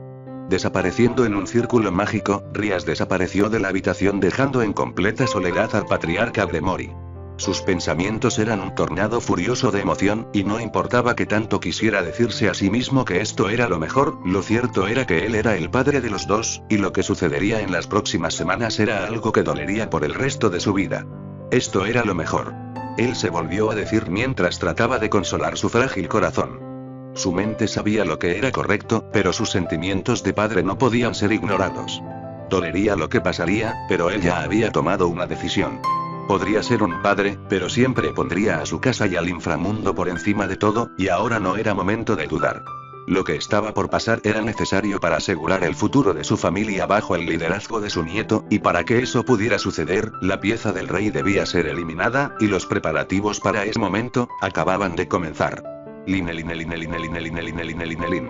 Desapareciendo en un círculo mágico, Rías desapareció de la habitación dejando en completa soledad al patriarca Gremori. Sus pensamientos eran un tornado furioso de emoción, y no importaba que tanto quisiera decirse a sí mismo que esto era lo mejor, lo cierto era que él era el padre de los dos, y lo que sucedería en las próximas semanas era algo que dolería por el resto de su vida. Esto era lo mejor. Él se volvió a decir mientras trataba de consolar su frágil corazón. Su mente sabía lo que era correcto, pero sus sentimientos de padre no podían ser ignorados. Dolería lo que pasaría, pero él ya había tomado una decisión. Podría ser un padre, pero siempre pondría a su casa y al inframundo por encima de todo, y ahora no era momento de dudar. Lo que estaba por pasar era necesario para asegurar el futuro de su familia bajo el liderazgo de su nieto, y para que eso pudiera suceder, la pieza del rey debía ser eliminada, y los preparativos para ese momento acababan de comenzar.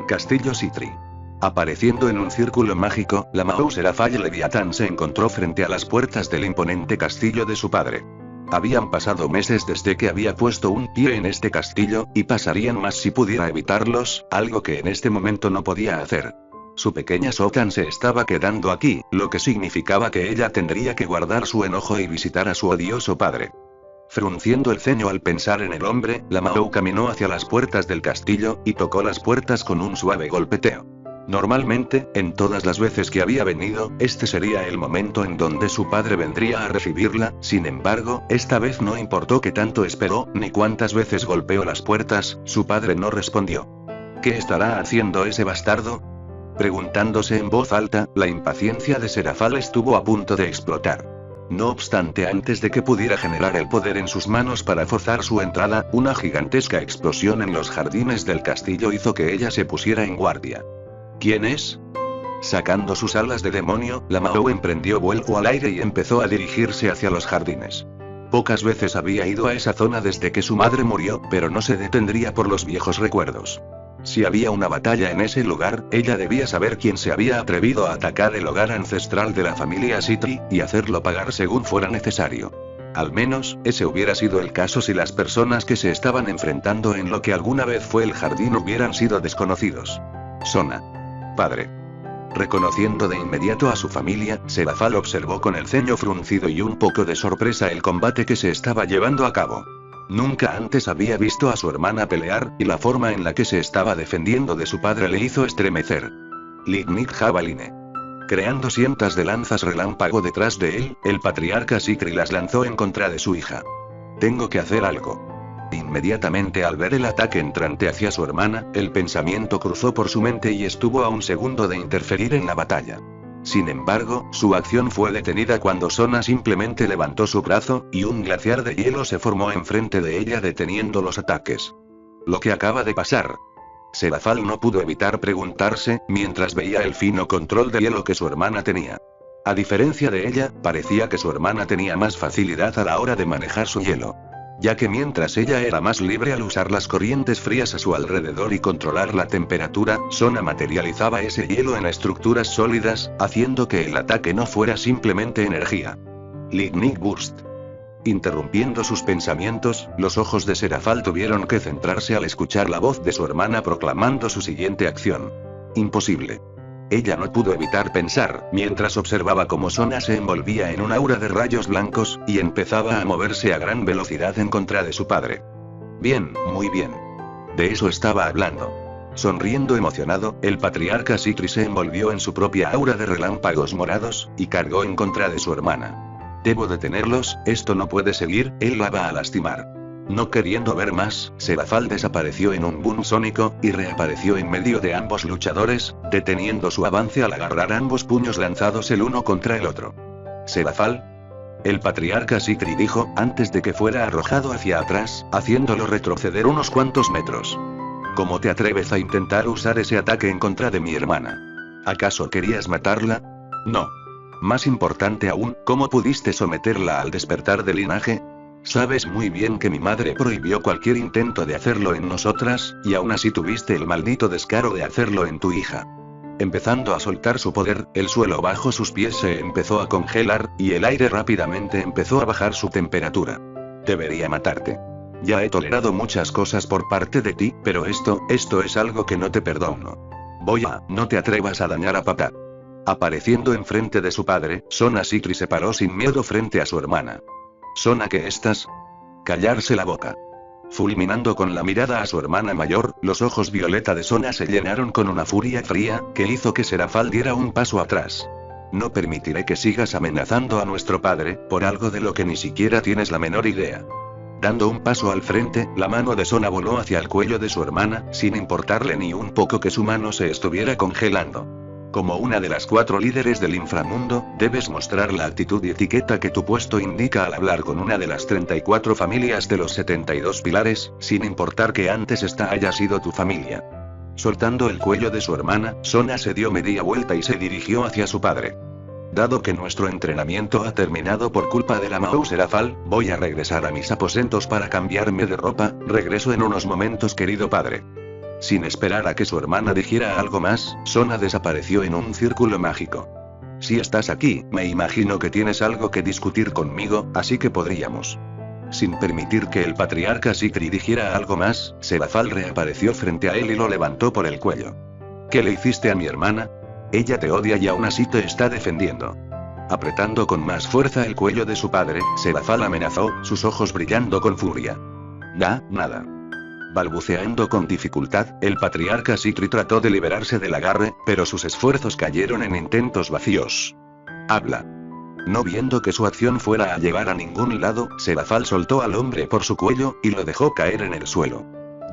Castillo Citri. Apareciendo en un círculo mágico, la Mauser Afai Leviatán se encontró frente a las puertas del imponente castillo de su padre. Habían pasado meses desde que había puesto un pie en este castillo, y pasarían más si pudiera evitarlos, algo que en este momento no podía hacer. Su pequeña Sotan se estaba quedando aquí, lo que significaba que ella tendría que guardar su enojo y visitar a su odioso padre. Frunciendo el ceño al pensar en el hombre, la Mahou caminó hacia las puertas del castillo, y tocó las puertas con un suave golpeteo. Normalmente, en todas las veces que había venido, este sería el momento en donde su padre vendría a recibirla, sin embargo, esta vez no importó que tanto esperó, ni cuántas veces golpeó las puertas, su padre no respondió. ¿Qué estará haciendo ese bastardo? Preguntándose en voz alta, la impaciencia de Serafal estuvo a punto de explotar. No obstante, antes de que pudiera generar el poder en sus manos para forzar su entrada, una gigantesca explosión en los jardines del castillo hizo que ella se pusiera en guardia. ¿Quién es? Sacando sus alas de demonio, la Mahou emprendió vuelo al aire y empezó a dirigirse hacia los jardines. Pocas veces había ido a esa zona desde que su madre murió, pero no se detendría por los viejos recuerdos. Si había una batalla en ese lugar, ella debía saber quién se había atrevido a atacar el hogar ancestral de la familia Citri, y hacerlo pagar según fuera necesario. Al menos, ese hubiera sido el caso si las personas que se estaban enfrentando en lo que alguna vez fue el jardín hubieran sido desconocidos. Sona. Padre. Reconociendo de inmediato a su familia, Serafal observó con el ceño fruncido y un poco de sorpresa el combate que se estaba llevando a cabo. Nunca antes había visto a su hermana pelear, y la forma en la que se estaba defendiendo de su padre le hizo estremecer. Lignit Javaline. Creando cientos de lanzas relámpago detrás de él, el patriarca Citri las lanzó en contra de su hija. Tengo que hacer algo. Inmediatamente al ver el ataque entrante hacia su hermana, el pensamiento cruzó por su mente y estuvo a un segundo de interferir en la batalla. Sin embargo, su acción fue detenida cuando Sona simplemente levantó su brazo, y un glaciar de hielo se formó enfrente de ella deteniendo los ataques. ¿Lo que acaba de pasar? Serafal no pudo evitar preguntarse, mientras veía el fino control de hielo que su hermana tenía. A diferencia de ella, parecía que su hermana tenía más facilidad a la hora de manejar su hielo. Ya que mientras ella era más libre al usar las corrientes frías a su alrededor y controlar la temperatura, Sona materializaba ese hielo en estructuras sólidas, haciendo que el ataque no fuera simplemente energía. Lightning Burst. Interrumpiendo sus pensamientos, los ojos de Serafal tuvieron que centrarse al escuchar la voz de su hermana proclamando su siguiente acción. Imposible. Ella no pudo evitar pensar, mientras observaba cómo Sona se envolvía en un aura de rayos blancos, y empezaba a moverse a gran velocidad en contra de su padre. Bien, muy bien. De eso estaba hablando. Sonriendo emocionado, el patriarca Citri se envolvió en su propia aura de relámpagos morados, y cargó en contra de su hermana. Debo detenerlos, esto no puede seguir, él la va a lastimar. No queriendo ver más, Serafal desapareció en un boom sónico, y reapareció en medio de ambos luchadores, deteniendo su avance al agarrar ambos puños lanzados el uno contra el otro. Serafal. El patriarca Citri dijo, antes de que fuera arrojado hacia atrás, haciéndolo retroceder unos cuantos metros. ¿Cómo te atreves a intentar usar ese ataque en contra de mi hermana? ¿Acaso querías matarla? No. Más importante aún, ¿cómo pudiste someterla al despertar del linaje? Sabes muy bien que mi madre prohibió cualquier intento de hacerlo en nosotras, y aún así tuviste el maldito descaro de hacerlo en tu hija. Empezando a soltar su poder, el suelo bajo sus pies se empezó a congelar, y el aire rápidamente empezó a bajar su temperatura. Debería matarte. Ya he tolerado muchas cosas por parte de ti, pero esto es algo que no te perdono. No te atrevas a dañar a papá. Apareciendo enfrente de su padre, Sona Citri se paró sin miedo frente a su hermana. Sona, ¿qué estás? Callarse la boca. Fulminando con la mirada a su hermana mayor, los ojos violeta de Sona se llenaron con una furia fría, que hizo que Serafal diera un paso atrás. No permitiré que sigas amenazando a nuestro padre, por algo de lo que ni siquiera tienes la menor idea. Dando un paso al frente, la mano de Sona voló hacia el cuello de su hermana, sin importarle ni un poco que su mano se estuviera congelando. Como una de las 4 líderes del inframundo, debes mostrar la actitud y etiqueta que tu puesto indica al hablar con una de las 34 familias de los 72 pilares, sin importar que antes esta haya sido tu familia. Soltando el cuello de su hermana, Sona se dio media vuelta y se dirigió hacia su padre. Dado que nuestro entrenamiento ha terminado por culpa de la Mau Serafal, voy a regresar a mis aposentos para cambiarme de ropa, regreso en unos momentos, querido padre. Sin esperar a que su hermana dijera algo más, Sona desapareció en un círculo mágico. Si estás aquí, me imagino que tienes algo que discutir conmigo, así que podríamos. Sin permitir que el patriarca Citri dijera algo más, Serafal reapareció frente a él y lo levantó por el cuello. ¿Qué le hiciste a mi hermana? Ella te odia y aún así te está defendiendo. Apretando con más fuerza el cuello de su padre, Serafal amenazó, sus ojos brillando con furia. Nada. Balbuceando con dificultad, el patriarca Citri trató de liberarse del agarre, pero sus esfuerzos cayeron en intentos vacíos. Habla. No viendo que su acción fuera a llevar a ningún lado, Serafal soltó al hombre por su cuello, y lo dejó caer en el suelo.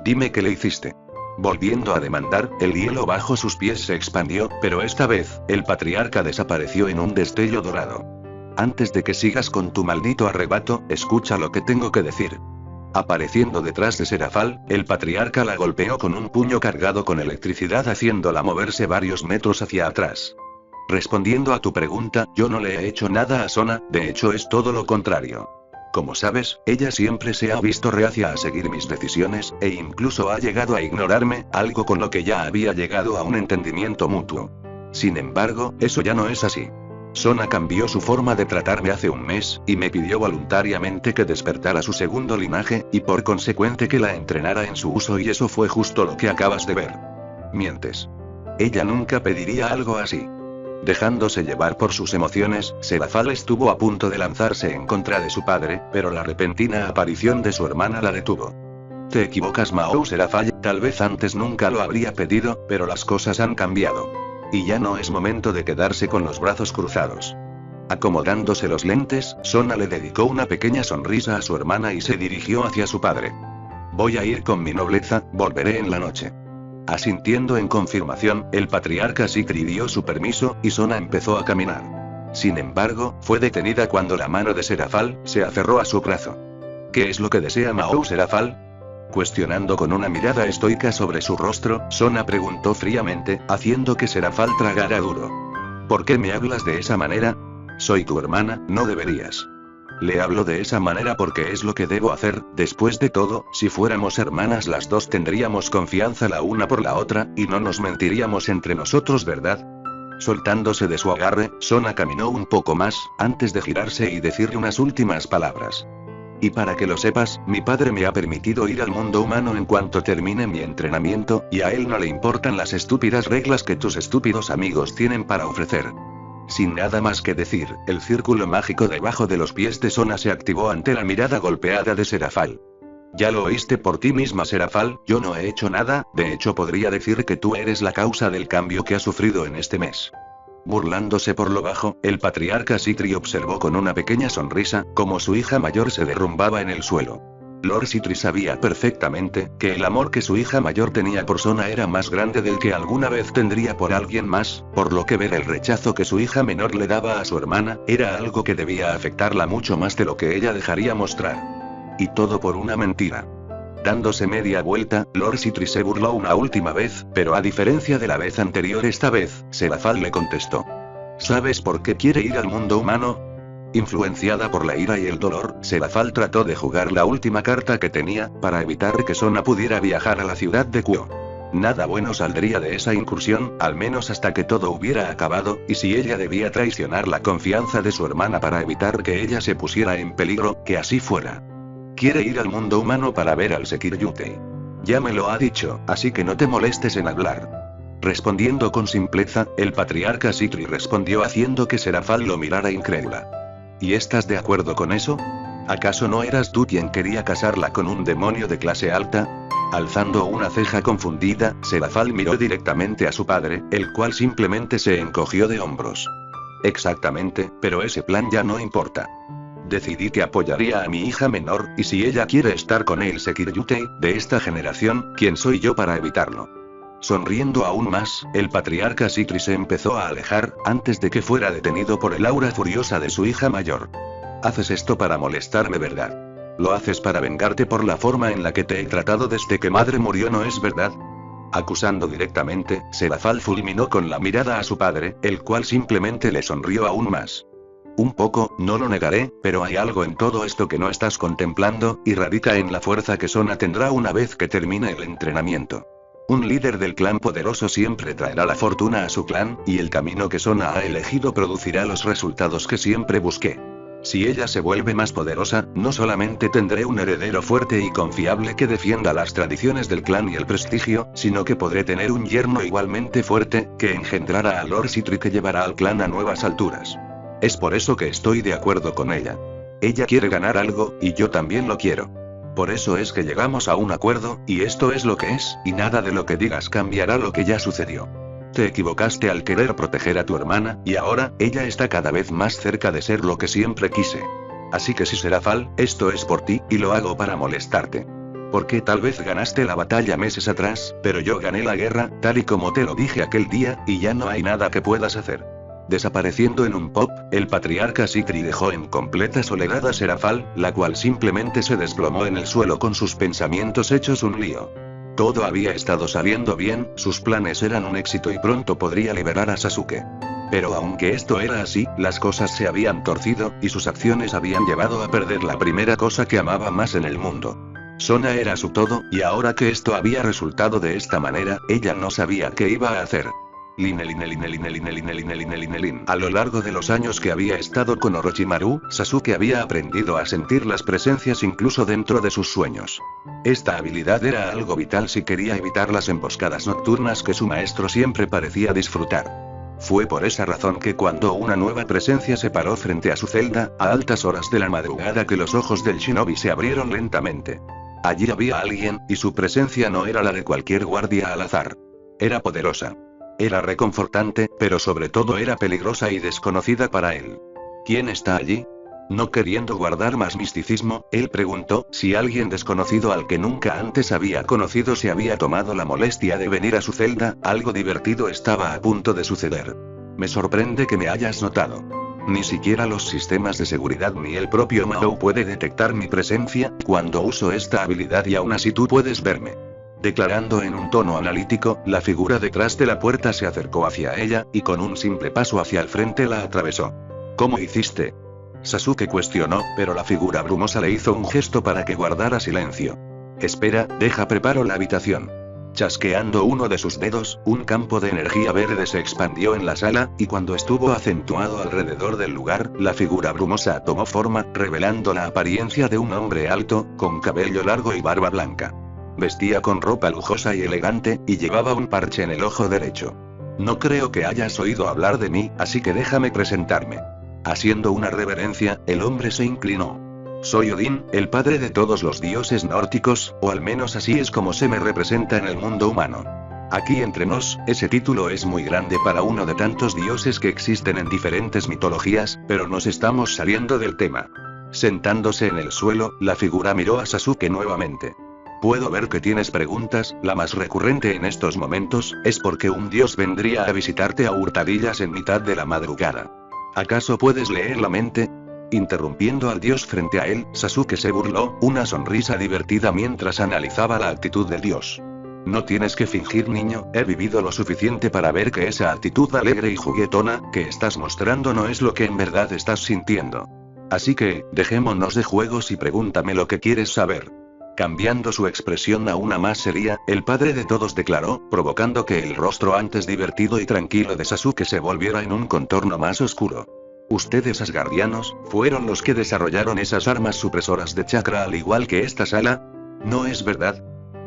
Dime qué le hiciste. Volviendo a demandar, el hielo bajo sus pies se expandió, pero esta vez, el patriarca desapareció en un destello dorado. Antes de que sigas con tu maldito arrebato, escucha lo que tengo que decir. Apareciendo detrás de Serafal, el patriarca la golpeó con un puño cargado con electricidad haciéndola moverse varios metros hacia atrás. Respondiendo a tu pregunta, yo no le he hecho nada a Sona, de hecho es todo lo contrario. Como sabes, ella siempre se ha visto reacia a seguir mis decisiones, e incluso ha llegado a ignorarme, algo con lo que ya había llegado a un entendimiento mutuo. Sin embargo, eso ya no es así. Sona cambió su forma de tratarme hace un mes, y me pidió voluntariamente que despertara su segundo linaje, y por consecuente que la entrenara en su uso, y eso fue justo lo que acabas de ver. Mientes. Ella nunca pediría algo así. Dejándose llevar por sus emociones, Serafal estuvo a punto de lanzarse en contra de su padre, pero la repentina aparición de su hermana la detuvo. Te equivocas, Mahou Serafal, tal vez antes nunca lo habría pedido, pero las cosas han cambiado. Y ya no es momento de quedarse con los brazos cruzados. Acomodándose los lentes, Sona le dedicó una pequeña sonrisa a su hermana y se dirigió hacia su padre. Voy a ir con mi nobleza, volveré en la noche. Asintiendo en confirmación, el patriarca Sitri dio su permiso, y Sona empezó a caminar. Sin embargo, fue detenida cuando la mano de Serafal se aferró a su brazo. ¿Qué es lo que desea Mahou Serafal? Cuestionando con una mirada estoica sobre su rostro, Sona preguntó fríamente, haciendo que Serafal tragara duro. ¿Por qué me hablas de esa manera? Soy tu hermana, no deberías. Le hablo de esa manera porque es lo que debo hacer. Después de todo, si fuéramos hermanas las dos tendríamos confianza la una por la otra, y no nos mentiríamos entre nosotros, ¿verdad? Soltándose de su agarre, Sona caminó un poco más, antes de girarse y decirle unas últimas palabras. Y para que lo sepas, mi padre me ha permitido ir al mundo humano en cuanto termine mi entrenamiento, y a él no le importan las estúpidas reglas que tus estúpidos amigos tienen para ofrecer. Sin nada más que decir, el círculo mágico debajo de los pies de Sona se activó ante la mirada golpeada de Serafal. Ya lo oíste por ti misma, Serafal, yo no he hecho nada, de hecho podría decir que tú eres la causa del cambio que ha sufrido en este mes. Burlándose por lo bajo, el patriarca Sitri observó con una pequeña sonrisa, como su hija mayor se derrumbaba en el suelo. Lord Sitri sabía perfectamente, que el amor que su hija mayor tenía por Sona era más grande del que alguna vez tendría por alguien más, por lo que ver el rechazo que su hija menor le daba a su hermana, era algo que debía afectarla mucho más de lo que ella dejaría mostrar. Y todo por una mentira. Dándose media vuelta, Lord Sitri se burló una última vez, pero a diferencia de la vez anterior, esta vez, Serafal le contestó. ¿Sabes por qué quiere ir al mundo humano? Influenciada por la ira y el dolor, Serafal trató de jugar la última carta que tenía, para evitar que Sona pudiera viajar a la ciudad de Kuo. Nada bueno saldría de esa incursión, al menos hasta que todo hubiera acabado, y si ella debía traicionar la confianza de su hermana para evitar que ella se pusiera en peligro, que así fuera. Quiere ir al mundo humano para ver al Sekir Yutei. Ya me lo ha dicho, así que no te molestes en hablar. Respondiendo con simpleza, el patriarca Sitri respondió haciendo que Serafal lo mirara incrédula. ¿Y estás de acuerdo con eso? ¿Acaso no eras tú quien quería casarla con un demonio de clase alta? Alzando una ceja confundida, Serafal miró directamente a su padre, el cual simplemente se encogió de hombros. Exactamente, pero ese plan ya no importa. Decidí que apoyaría a mi hija menor, y si ella quiere estar con el Sekir Yutei, de esta generación, ¿quién soy yo para evitarlo? Sonriendo aún más, el patriarca Sitri se empezó a alejar, antes de que fuera detenido por el aura furiosa de su hija mayor. Haces esto para molestarme, ¿verdad? Lo haces para vengarte por la forma en la que te he tratado desde que madre murió, ¿no es verdad? Acusando directamente, Serafal fulminó con la mirada a su padre, el cual simplemente le sonrió aún más. Un poco, no lo negaré, pero hay algo en todo esto que no estás contemplando, y radica en la fuerza que Sona tendrá una vez que termine el entrenamiento. Un líder del clan poderoso siempre traerá la fortuna a su clan, y el camino que Sona ha elegido producirá los resultados que siempre busqué. Si ella se vuelve más poderosa, no solamente tendré un heredero fuerte y confiable que defienda las tradiciones del clan y el prestigio, sino que podré tener un yerno igualmente fuerte, que engendrará a Lord Sitri, que llevará al clan a nuevas alturas. Es por eso que estoy de acuerdo con ella. Ella quiere ganar algo, y yo también lo quiero. Por eso es que llegamos a un acuerdo, y esto es lo que es, y nada de lo que digas cambiará lo que ya sucedió. Te equivocaste al querer proteger a tu hermana, y ahora, ella está cada vez más cerca de ser lo que siempre quise. Así que si Serafal, esto es por ti, y lo hago para molestarte. Porque tal vez ganaste la batalla meses atrás, pero yo gané la guerra, tal y como te lo dije aquel día, y ya no hay nada que puedas hacer. Desapareciendo en un pop, el patriarca Sitri dejó en completa soledad a Serafal, la cual simplemente se desplomó en el suelo con sus pensamientos hechos un lío. Todo había estado saliendo bien, sus planes eran un éxito y pronto podría liberar a Sasuke. Pero aunque esto era así, las cosas se habían torcido, y sus acciones habían llevado a perder la primera cosa que amaba más en el mundo. Sona era su todo, y ahora que esto había resultado de esta manera, ella no sabía qué iba a hacer. A lo largo de los años que había estado con Orochimaru, Sasuke había aprendido a sentir las presencias incluso dentro de sus sueños. Esta habilidad era algo vital si quería evitar las emboscadas nocturnas que su maestro siempre parecía disfrutar. Fue por esa razón que cuando una nueva presencia se paró frente a su celda, a altas horas de la madrugada, que los ojos del shinobi se abrieron lentamente. Allí había alguien, y su presencia no era la de cualquier guardia al azar. Era poderosa. Era reconfortante, pero sobre todo era peligrosa y desconocida para él. ¿Quién está allí? No queriendo guardar más misticismo, él preguntó si alguien desconocido al que nunca antes había conocido se había tomado la molestia de venir a su celda. Algo divertido estaba a punto de suceder. Me sorprende que me hayas notado. Ni siquiera los sistemas de seguridad ni el propio Mao puede detectar mi presencia cuando uso esta habilidad, y aún así tú puedes verme. Declarando en un tono analítico, la figura detrás de la puerta se acercó hacia ella, y con un simple paso hacia el frente la atravesó. ¿Cómo hiciste? Sasuke cuestionó, pero la figura brumosa le hizo un gesto para que guardara silencio. Espera, preparo la habitación. Chasqueando uno de sus dedos, un campo de energía verde se expandió en la sala, y cuando estuvo acentuado alrededor del lugar, la figura brumosa tomó forma, revelando la apariencia de un hombre alto, con cabello largo y barba blanca. Vestía con ropa lujosa y elegante, y llevaba un parche en el ojo derecho. No creo que hayas oído hablar de mí, así que déjame presentarme. Haciendo una reverencia, el hombre se inclinó. Soy Odín, el padre de todos los dioses nórdicos, o al menos así es como se me representa en el mundo humano. Aquí entre nos, ese título es muy grande para uno de tantos dioses que existen en diferentes mitologías, pero nos estamos saliendo del tema. Sentándose en el suelo, la figura miró a Sasuke nuevamente. Puedo ver que tienes preguntas. La más recurrente en estos momentos es por qué un dios vendría a visitarte a hurtadillas en mitad de la madrugada. ¿Acaso puedes leer la mente? Interrumpiendo al dios frente a él, Sasuke se burló, una sonrisa divertida mientras analizaba la actitud del dios. No tienes que fingir, niño, he vivido lo suficiente para ver que esa actitud alegre y juguetona que estás mostrando no es lo que en verdad estás sintiendo. Así que, dejémonos de juegos y pregúntame lo que quieres saber. Cambiando su expresión a una más seria, el padre de todos declaró, provocando que el rostro antes divertido y tranquilo de Sasuke se volviera en un contorno más oscuro. Ustedes, asgardianos, fueron los que desarrollaron esas armas supresoras de chakra al igual que esta sala. ¿No es verdad?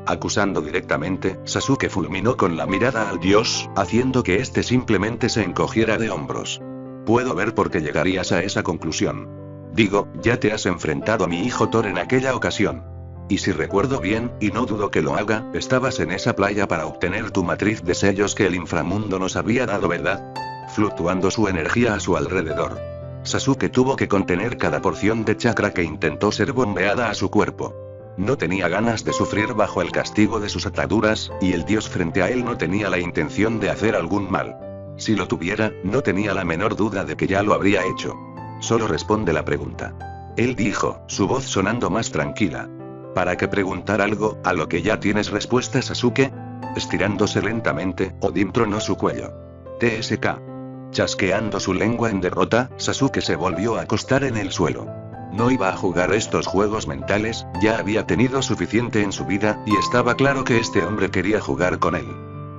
Acusando directamente, Sasuke fulminó con la mirada al dios, haciendo que éste simplemente se encogiera de hombros. Puedo ver por qué llegarías a esa conclusión. Digo, ya te has enfrentado a mi hijo Thor en aquella ocasión. Y si recuerdo bien, y no dudo que lo haga, estabas en esa playa para obtener tu matriz de sellos que el inframundo nos había dado, ¿verdad? Fluctuando su energía a su alrededor. Sasuke tuvo que contener cada porción de chakra que intentó ser bombeada a su cuerpo. No tenía ganas de sufrir bajo el castigo de sus ataduras, y el dios frente a él no tenía la intención de hacer algún mal. Si lo tuviera, no tenía la menor duda de que ya lo habría hecho. Solo responde la pregunta. Él dijo, su voz sonando más tranquila. ¿Para qué preguntar algo, a lo que ya tienes respuesta, Sasuke? Estirándose lentamente, Odín tronó su cuello. TSK. Chasqueando su lengua en derrota, Sasuke se volvió a acostar en el suelo. No iba a jugar estos juegos mentales, ya había tenido suficiente en su vida, y estaba claro que este hombre quería jugar con él.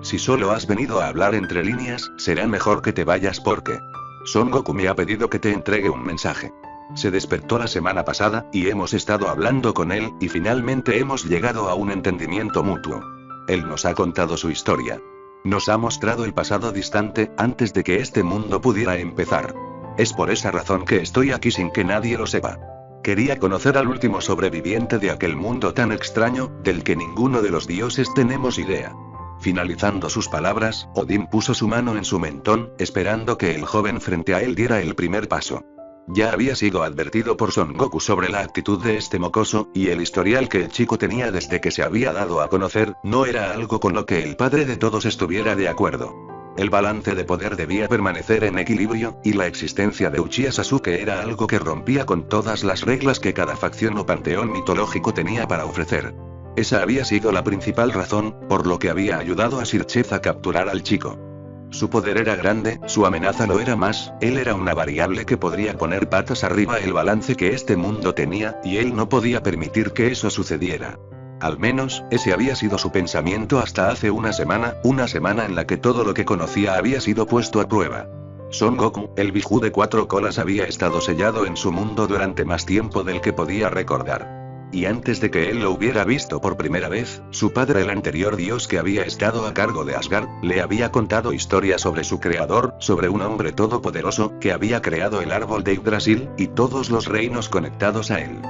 Si solo has venido a hablar entre líneas, será mejor que te vayas porque Son Goku me ha pedido que te entregue un mensaje. Se despertó la semana pasada, y hemos estado hablando con él, y finalmente hemos llegado a un entendimiento mutuo. Él nos ha contado su historia. Nos ha mostrado el pasado distante, antes de que este mundo pudiera empezar. Es por esa razón que estoy aquí sin que nadie lo sepa. Quería conocer al último sobreviviente de aquel mundo tan extraño, del que ninguno de los dioses tenemos idea. Finalizando sus palabras, Odín puso su mano en su mentón, esperando que el joven frente a él diera el primer paso. Ya había sido advertido por Son Goku sobre la actitud de este mocoso, y el historial que el chico tenía desde que se había dado a conocer, no era algo con lo que el padre de todos estuviera de acuerdo. El balance de poder debía permanecer en equilibrio, y la existencia de Uchiha Sasuke era algo que rompía con todas las reglas que cada facción o panteón mitológico tenía para ofrecer. Esa había sido la principal razón, por lo que había ayudado a Sir Chef a capturar al chico. Su poder era grande, su amenaza lo era más, él era una variable que podría poner patas arriba el balance que este mundo tenía, y él no podía permitir que eso sucediera. Al menos, ese había sido su pensamiento hasta hace una semana en la que todo lo que conocía había sido puesto a prueba. Son Goku, el Biju de 4 colas, había estado sellado en su mundo durante más tiempo del que podía recordar. Y antes de que él lo hubiera visto por primera vez, su padre, el anterior dios que había estado a cargo de Asgard, le había contado historias sobre su creador, sobre un hombre todopoderoso, que había creado el árbol de Yggdrasil, y todos los reinos conectados a él.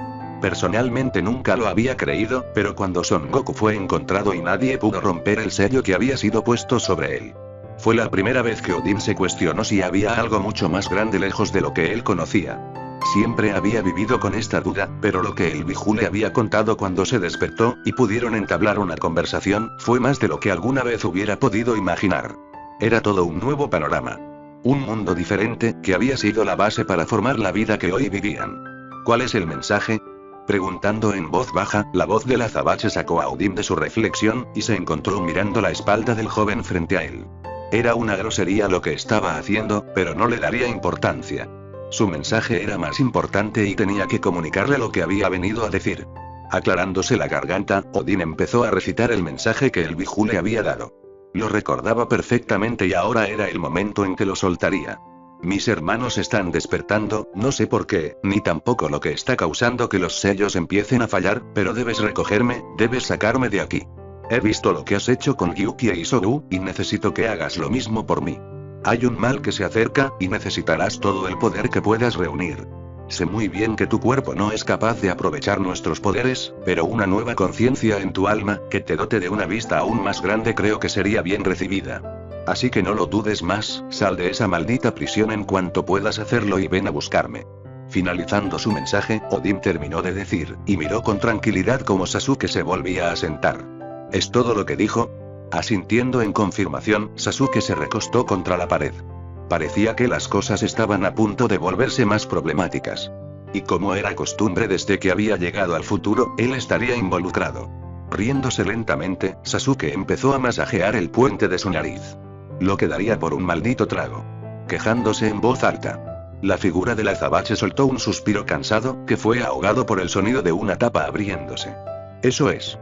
Personalmente nunca lo había creído, pero cuando Son Goku fue encontrado y nadie pudo romper el sello que había sido puesto sobre él. Fue la primera vez que Odín se cuestionó si había algo mucho más grande lejos de lo que él conocía. Siempre había vivido con esta duda, pero lo que el Biju le había contado cuando se despertó, y pudieron entablar una conversación, fue más de lo que alguna vez hubiera podido imaginar. Era todo un nuevo panorama. Un mundo diferente, que había sido la base para formar la vida que hoy vivían. ¿Cuál es el mensaje? Preguntando en voz baja, la voz del azabache sacó a Odín de su reflexión, y se encontró mirando la espalda del joven frente a él. Era una grosería lo que estaba haciendo, pero no le daría importancia. Su mensaje era más importante y tenía que comunicarle lo que había venido a decir. Aclarándose la garganta, Odín empezó a recitar el mensaje que el Biju le había dado. Lo recordaba perfectamente y ahora era el momento en que lo soltaría. Mis hermanos están despertando, no sé por qué, ni tampoco lo que está causando que los sellos empiecen a fallar, pero debes recogerme, debes sacarme de aquí. He visto lo que has hecho con Gyuki e Isobu, y necesito que hagas lo mismo por mí. Hay un mal que se acerca, y necesitarás todo el poder que puedas reunir. Sé muy bien que tu cuerpo no es capaz de aprovechar nuestros poderes, pero una nueva conciencia en tu alma, que te dote de una vista aún más grande, creo que sería bien recibida. Así que no lo dudes más, sal de esa maldita prisión en cuanto puedas hacerlo y ven a buscarme. Finalizando su mensaje, Odín terminó de decir, y miró con tranquilidad como Sasuke se volvía a sentar. ¿Es todo lo que dijo? Asintiendo en confirmación, Sasuke se recostó contra la pared. Parecía que las cosas estaban a punto de volverse más problemáticas. Y como era costumbre desde que había llegado al futuro, él estaría involucrado. Riéndose lentamente, Sasuke empezó a masajear el puente de su nariz. Lo que daría por un maldito trago. Quejándose en voz alta. La figura del azabache soltó un suspiro cansado, que fue ahogado por el sonido de una tapa abriéndose. Eso es.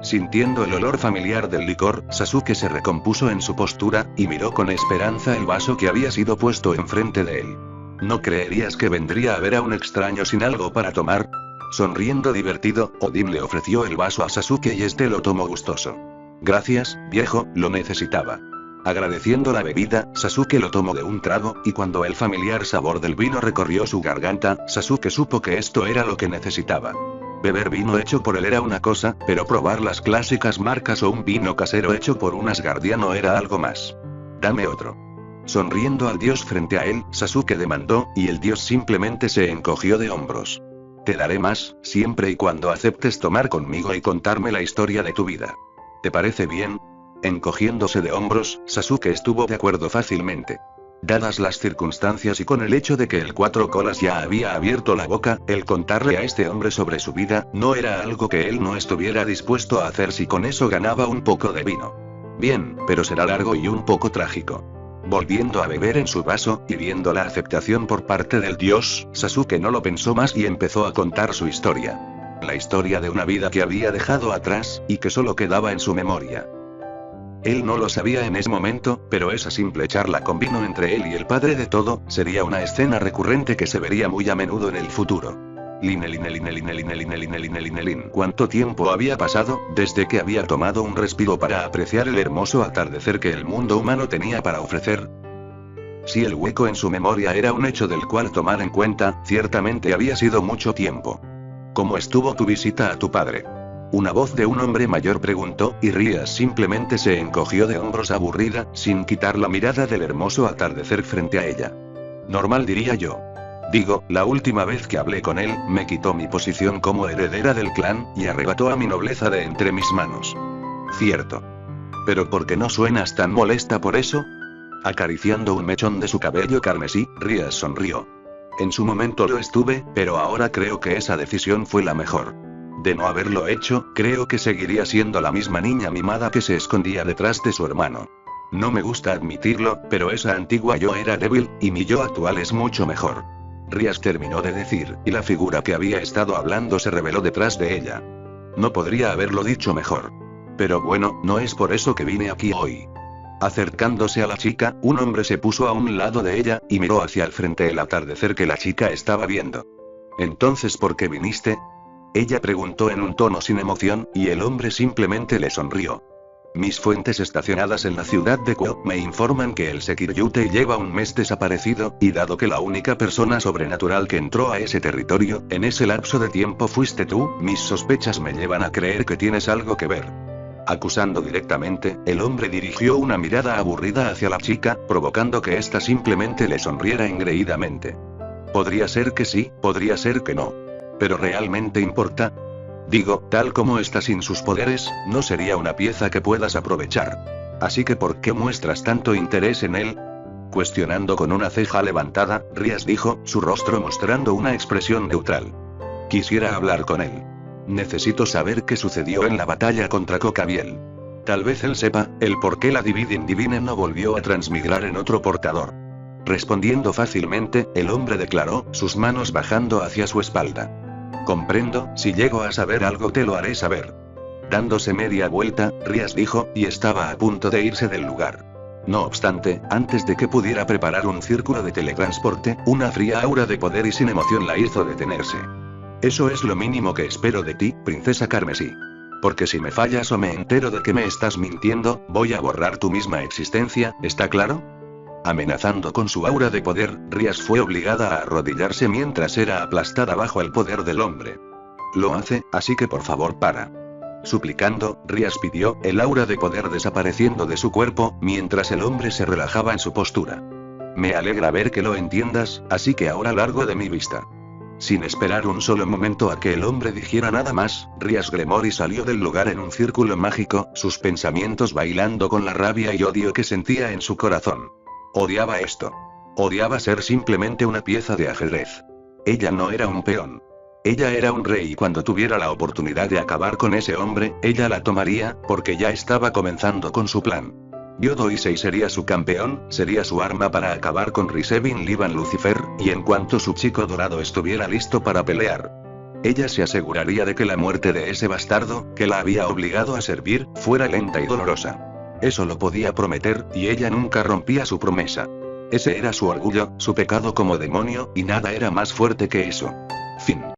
Sintiendo el olor familiar del licor, Sasuke se recompuso en su postura, y miró con esperanza el vaso que había sido puesto enfrente de él. ¿No creerías que vendría a ver a un extraño sin algo para tomar? Sonriendo divertido, Odín le ofreció el vaso a Sasuke y este lo tomó gustoso. Gracias, viejo, lo necesitaba. Agradeciendo la bebida, Sasuke lo tomó de un trago, y cuando el familiar sabor del vino recorrió su garganta, Sasuke supo que esto era lo que necesitaba. Beber vino hecho por él era una cosa, pero probar las clásicas marcas o un vino casero hecho por un asgardiano era algo más. Dame otro. Sonriendo al dios frente a él, Sasuke demandó, y el dios simplemente se encogió de hombros. Te daré más, siempre y cuando aceptes tomar conmigo y contarme la historia de tu vida. ¿Te parece bien? Encogiéndose de hombros, Sasuke estuvo de acuerdo fácilmente. Dadas las circunstancias y con el hecho de que el 4 colas ya había abierto la boca, el contarle a este hombre sobre su vida, no era algo que él no estuviera dispuesto a hacer si con eso ganaba un poco de vino. Bien, pero será largo y un poco trágico. Volviendo a beber en su vaso, y viendo la aceptación por parte del dios, Sasuke no lo pensó más y empezó a contar su historia. La historia de una vida que había dejado atrás, y que solo quedaba en su memoria. Él no lo sabía en ese momento, pero esa simple charla con vino entre él y el padre de todo, sería una escena recurrente que se vería muy a menudo en el futuro. ¿Cuánto tiempo había pasado, desde que había tomado un respiro para apreciar el hermoso atardecer que el mundo humano tenía para ofrecer? Si el hueco en su memoria era un hecho del cual tomar en cuenta, ciertamente había sido mucho tiempo. ¿Cómo estuvo tu visita a tu padre? Una voz de un hombre mayor preguntó, y Rías simplemente se encogió de hombros aburrida, sin quitar la mirada del hermoso atardecer frente a ella. Normal, diría yo. Digo, la última vez que hablé con él, me quitó mi posición como heredera del clan, y arrebató a mi nobleza de entre mis manos. Cierto. ¿Pero por qué no suenas tan molesta por eso? Acariciando un mechón de su cabello carmesí, Rías sonrió. En su momento lo estuve, pero ahora creo que esa decisión fue la mejor. De no haberlo hecho, creo que seguiría siendo la misma niña mimada que se escondía detrás de su hermano. No me gusta admitirlo, pero esa antigua yo era débil, y mi yo actual es mucho mejor. Rias terminó de decir, y la figura que había estado hablando se reveló detrás de ella. No podría haberlo dicho mejor. Pero bueno, no es por eso que vine aquí hoy. Acercándose a la chica, un hombre se puso a un lado de ella, y miró hacia el frente el atardecer que la chica estaba viendo. ¿Entonces por qué viniste? Ella preguntó en un tono sin emoción, y el hombre simplemente le sonrió. Mis fuentes estacionadas en la ciudad de Kuo me informan que el Sekiryute lleva un mes desaparecido, y dado que la única persona sobrenatural que entró a ese territorio, en ese lapso de tiempo fuiste tú, mis sospechas me llevan a creer que tienes algo que ver. Acusando directamente, el hombre dirigió una mirada aburrida hacia la chica, provocando que ésta simplemente le sonriera engreídamente. Podría ser que sí, podría ser que no. ¿Pero realmente importa? Digo, tal como está sin sus poderes, no sería una pieza que puedas aprovechar. Así que ¿por qué muestras tanto interés en él? Cuestionando con una ceja levantada, Rias dijo, su rostro mostrando una expresión neutral. Quisiera hablar con él. Necesito saber qué sucedió en la batalla contra Cocabiel. Tal vez él sepa, el por qué la Dividing Divine no volvió a transmigrar en otro portador. Respondiendo fácilmente, el hombre declaró, sus manos bajando hacia su espalda. Comprendo, si llego a saber algo te lo haré saber. Dándose media vuelta, Rias dijo, y estaba a punto de irse del lugar. No obstante, antes de que pudiera preparar un círculo de teletransporte, una fría aura de poder y sin emoción la hizo detenerse. Eso es lo mínimo que espero de ti, princesa Carmesí. Porque si me fallas o me entero de que me estás mintiendo, voy a borrar tu misma existencia, ¿está claro? Amenazando con su aura de poder, Rias fue obligada a arrodillarse mientras era aplastada bajo el poder del hombre. Lo hace, así que por favor para. Suplicando, Rias pidió, el aura de poder desapareciendo de su cuerpo, mientras el hombre se relajaba en su postura. Me alegra ver que lo entiendas, así que ahora largo de mi vista. Sin esperar un solo momento a que el hombre dijera nada más, Rias Gremory salió del lugar en un círculo mágico, sus pensamientos bailando con la rabia y odio que sentía en su corazón. Odiaba esto. Odiaba ser simplemente una pieza de ajedrez. Ella no era un peón. Ella era un rey y cuando tuviera la oportunidad de acabar con ese hombre, ella la tomaría, porque ya estaba comenzando con su plan. Yodo Issei sería su campeón, sería su arma para acabar con Risevin Liban Lucifer, y en cuanto su chico dorado estuviera listo para pelear, ella se aseguraría de que la muerte de ese bastardo, que la había obligado a servir, fuera lenta y dolorosa. Eso lo podía prometer, y ella nunca rompía su promesa. Ese era su orgullo, su pecado como demonio, y nada era más fuerte que eso. Fin.